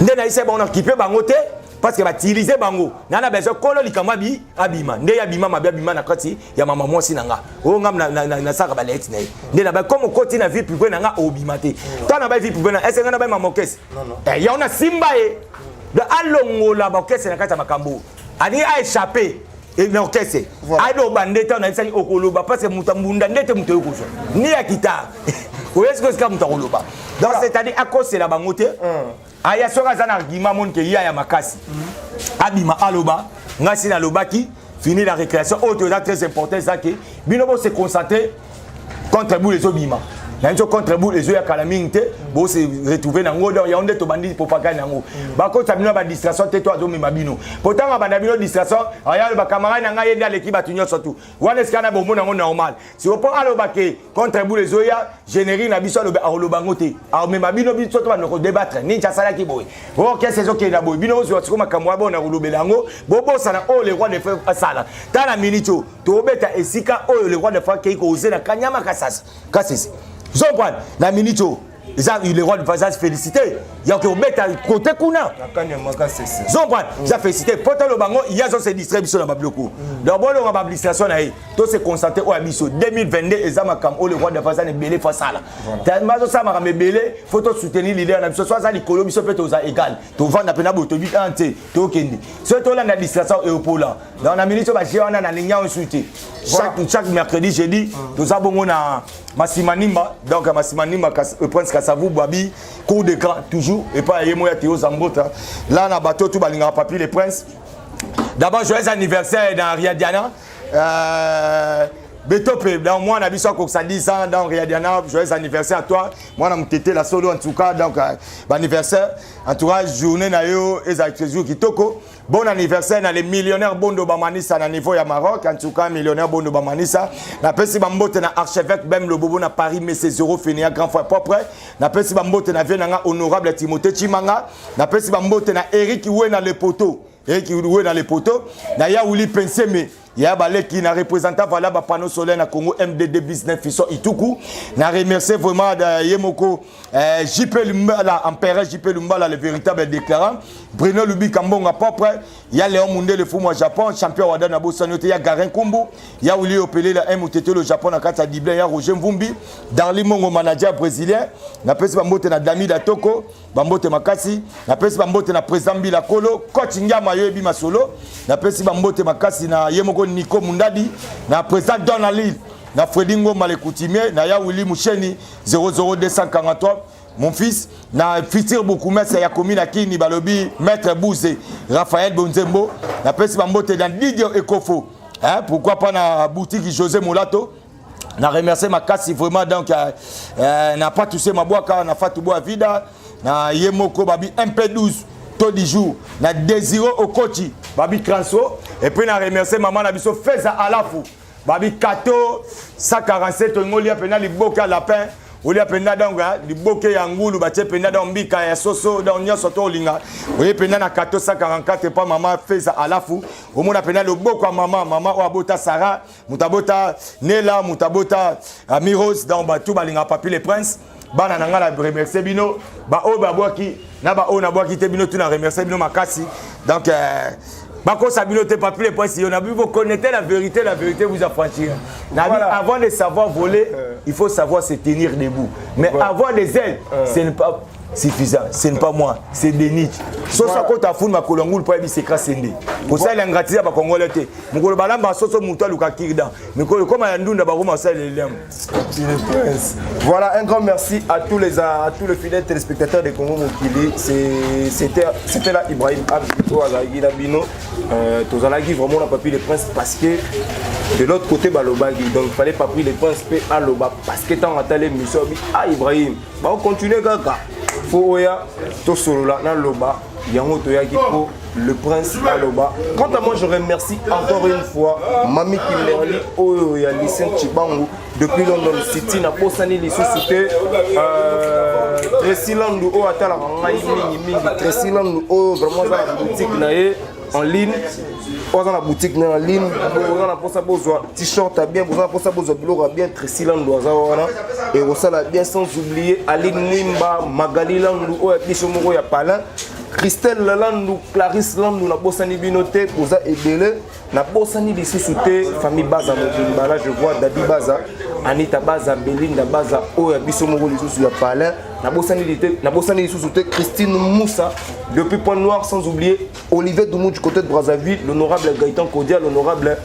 nde na ise ba on occupé bango te parce que ba utiliser bango na besoin kolo likama bi abima nde ya bima mabia na kati ya mama mwasi nanga o ngam na saka ba leti na nde na ba comme koti na vie privée nanga obima te tana ba vie privée na ese ngana ba mama kesi ya ona simba e de alongola ba kesi na kati ya makambo ani a échappé et non qu'est-ce ado bandeta na isani okoloba parce que mutambunda ndete muto yokoso ni ya kita ou est-ce que c'est comme mutoloba donc c'est-à-dire à cause de la bangote aya soka za na argument mon ke ya makasi abima aloba ngasi na lobaki fini la récréation autre très important ça que binobo se concentrer contre boule les obima nanjo contre boule les ya kalamingte bo se retrouver na ngodo ya onde to bandi propagande nango ba ko tabino ba distraction te to azomi mabino pourtant ba bino distraction aya ba camarade nga yenda l'équipe atunyo surtout wana skana bo mona ngo normal si on peut alo ba ke contre boule les ya générer na biso lo bangote a me mabino biso to ba no débattre ni sala ki boy bo ke saison ke na boy bino zo ko makamwa bona ko lobelango bo bo sana o le roi de faire sala tana minito to beta esika o le roi de faire ke ko ozena kanyama kasasi Zomban, la minito, ils ont eu le roi de Fazaz félicité. Il y a que mettre à côté Kuna. Zomban, ils ont félicité. Pourtant, le bango, il y a ces distributions dans le bloc. D'abord, on va l'administration, tout se concentrer au Abisso. 2022, ils ont comme le roi de Fazaz est belé face à là. Tellement ça m'a belé, il faut soutenir l'idée. Soit ça, les colons, ils sont peut-être égal. Tu vends la peine tu vis entier, tu kendi. Surtout l'administration et au pôle. Dans la minute, on a la ligne en soutien. Chaque mercredi, jeudi, nous avons Massimanima, donc Massimanima, le prince Kassavu Babi cours d'écran toujours et pas Yemoya Théo Zambota là na bateau tout balinga papi les princes. D'abord joyeux anniversaire dans Riadiana Betopé, dans moi on a vu ça comme ça 10 ans dans Riadiana, joyeux anniversaire à toi. Moi on a monté la solo en tout cas donc anniversaire en tout cas journée na yo et jour kitoko. Bon anniversaire dans les millionnaires Bondo Bamanissa na niveau ya Maroc en tout cas millionnaire Bondo Bamanissa. Na pesi bambote na archevêque Bem le Bobo na Paris mais c'est zéro fini grand frère propre. Na pesi bambote na Vienanga honorable Timothée Chimanga. Na pesi bambote na Eric Oué dans le poteau. Eric Oué dans le poteau. Na ya Ouli Penseme. Il y a balé qui n'a représentant voilà ba panneau solaire na Congo MDD business Fiso Ituku. Na remercier vraiment Yemoko JP Lumbala empereur JP Lumbala le véritable déclarant. Bruno Lubi Kambonga propre. Il y a Léon Mundé le Fumo Japon champion Wada na Bosanote, il y a Garin Kumbu, il y a Ouli Opelé la MTT le Japon na Kata Dibla, il y a Roger Mvumbi, Darli Mongo manager brésilien, na pesi bambote na Dami Datoko, bambote makasi, na pesi bambote na président Bila Kolo, coach Ngama Yobi Masolo, na pesi bambote makasi na Yemoko Nico Mundadi, na président Donald, na Fredingo Malekoutimé, na ya Willy Moucheni 00243. Mon fils, na Fitir Boukoumes, ya commune à Kini Balobi, Maître Bouzé, Raphaël Bonzembo, na pesi bambote dans Didier Ekofo. Hein, pourquoi pas na boutique José Molato? Na remercier ma casse vraiment donc n'a pas touché ma boîte car n'a pas tout bois vide. Na Yemoko Babi MP12 taux du jour. Na Désiré Okochi Babi Transo et puis na remercier maman na biso Feza Alafou. Babi Kato 147 ngolia pena liboka lapin. Oli apenda donga liboke ya ngulu batie penda don mbika ya soso don nyoso to linga. Oye penda na 444 pa mama Feza Alafu. Omona penda loboko ya mama o abota Sarah, mutabota Nela, mutabota Miros dans batu balinga papi les princes. Bana nanga la remercier bino ba o ba boaki na ba o na boaki te bino tu na remercier bino makasi. Donc Bako Sabino te papier les points si on a vu vous connaissez la vérité vous affranchira. Voilà. Avant de savoir voler, il faut savoir se tenir debout. Mais avoir des ailes, ce n'est pas suffisant. Ce n'est pas moi, c'est des niches. Sauf que tu as fait ma colongoule pour être sécrasé. Pour ça, il y a un gratien à Congolais. Mon colonel a sauté mon toit, le kakirda. Mais comme il y a un doun, voilà, un grand merci à tous les fidèles téléspectateurs de Congo Mokili. C'était là Ibrahim Abito Azagui Tozalagi vraiment on a pas pris les princes parce que de l'autre côté Balobagi. Donc il fallait pas pris les princes à Loba parce que tant à l'émission Ibrahim. Bah on continue gaga. Faut oya to solo là dans Loba. Yango toya qui pour le prince à Loba. Quant à moi je remercie encore une fois Mami Kimberly Oya Lycée Chibangu depuis London City na posani lisouté Tresilandu o atala ngai mingi Tresilandu o vraiment ça la boutique naé en ligne, on a la boutique en ligne, on a pour ça besoin t-shirt bien, on a pour ça besoin blog bien, Tresilan doazana et on a bien sans oublier Aline Mwimba, Magali Landu, o Pisomoro ya Palin, Christelle Landu, Clarisse Landu na Bosani Binoté, Oza Ebele, na Bosani Lisouté, famille Baza Mobimba, là je vois Dadi Baza, Anita Baza, Belinda Baza, o Pisomoro Lisouté ya Palin. Na Bossani Lisouté, Christine Moussa, depuis Point Noir, sans oublier Olivier Doumou du côté de Brazzaville, l'honorable Gaëtan Kodia, l'honorable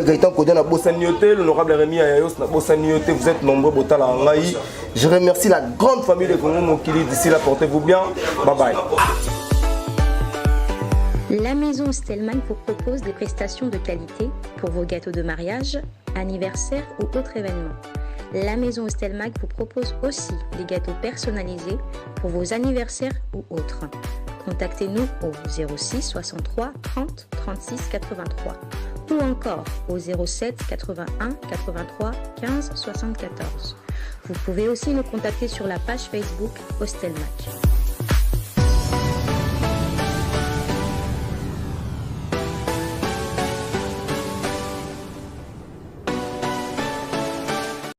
Gaëtan Kodia na Bossanioté, l'honorable Rémi Ayayos na Bossanioté, vous êtes nombreux, Botala Angaï. Je remercie la grande famille de Congo Mokili, d'ici là, portez-vous bien, bye bye. La maison Stelman vous propose des prestations de qualité pour vos gâteaux de mariage, anniversaire ou autres événements. La maison Stelmag vous propose aussi des gâteaux personnalisés pour vos anniversaires ou autres. Contactez-nous au 06 63 30 36 83 ou encore au 07 81 83 15 74. Vous pouvez aussi nous contacter sur la page Facebook Hostelmac.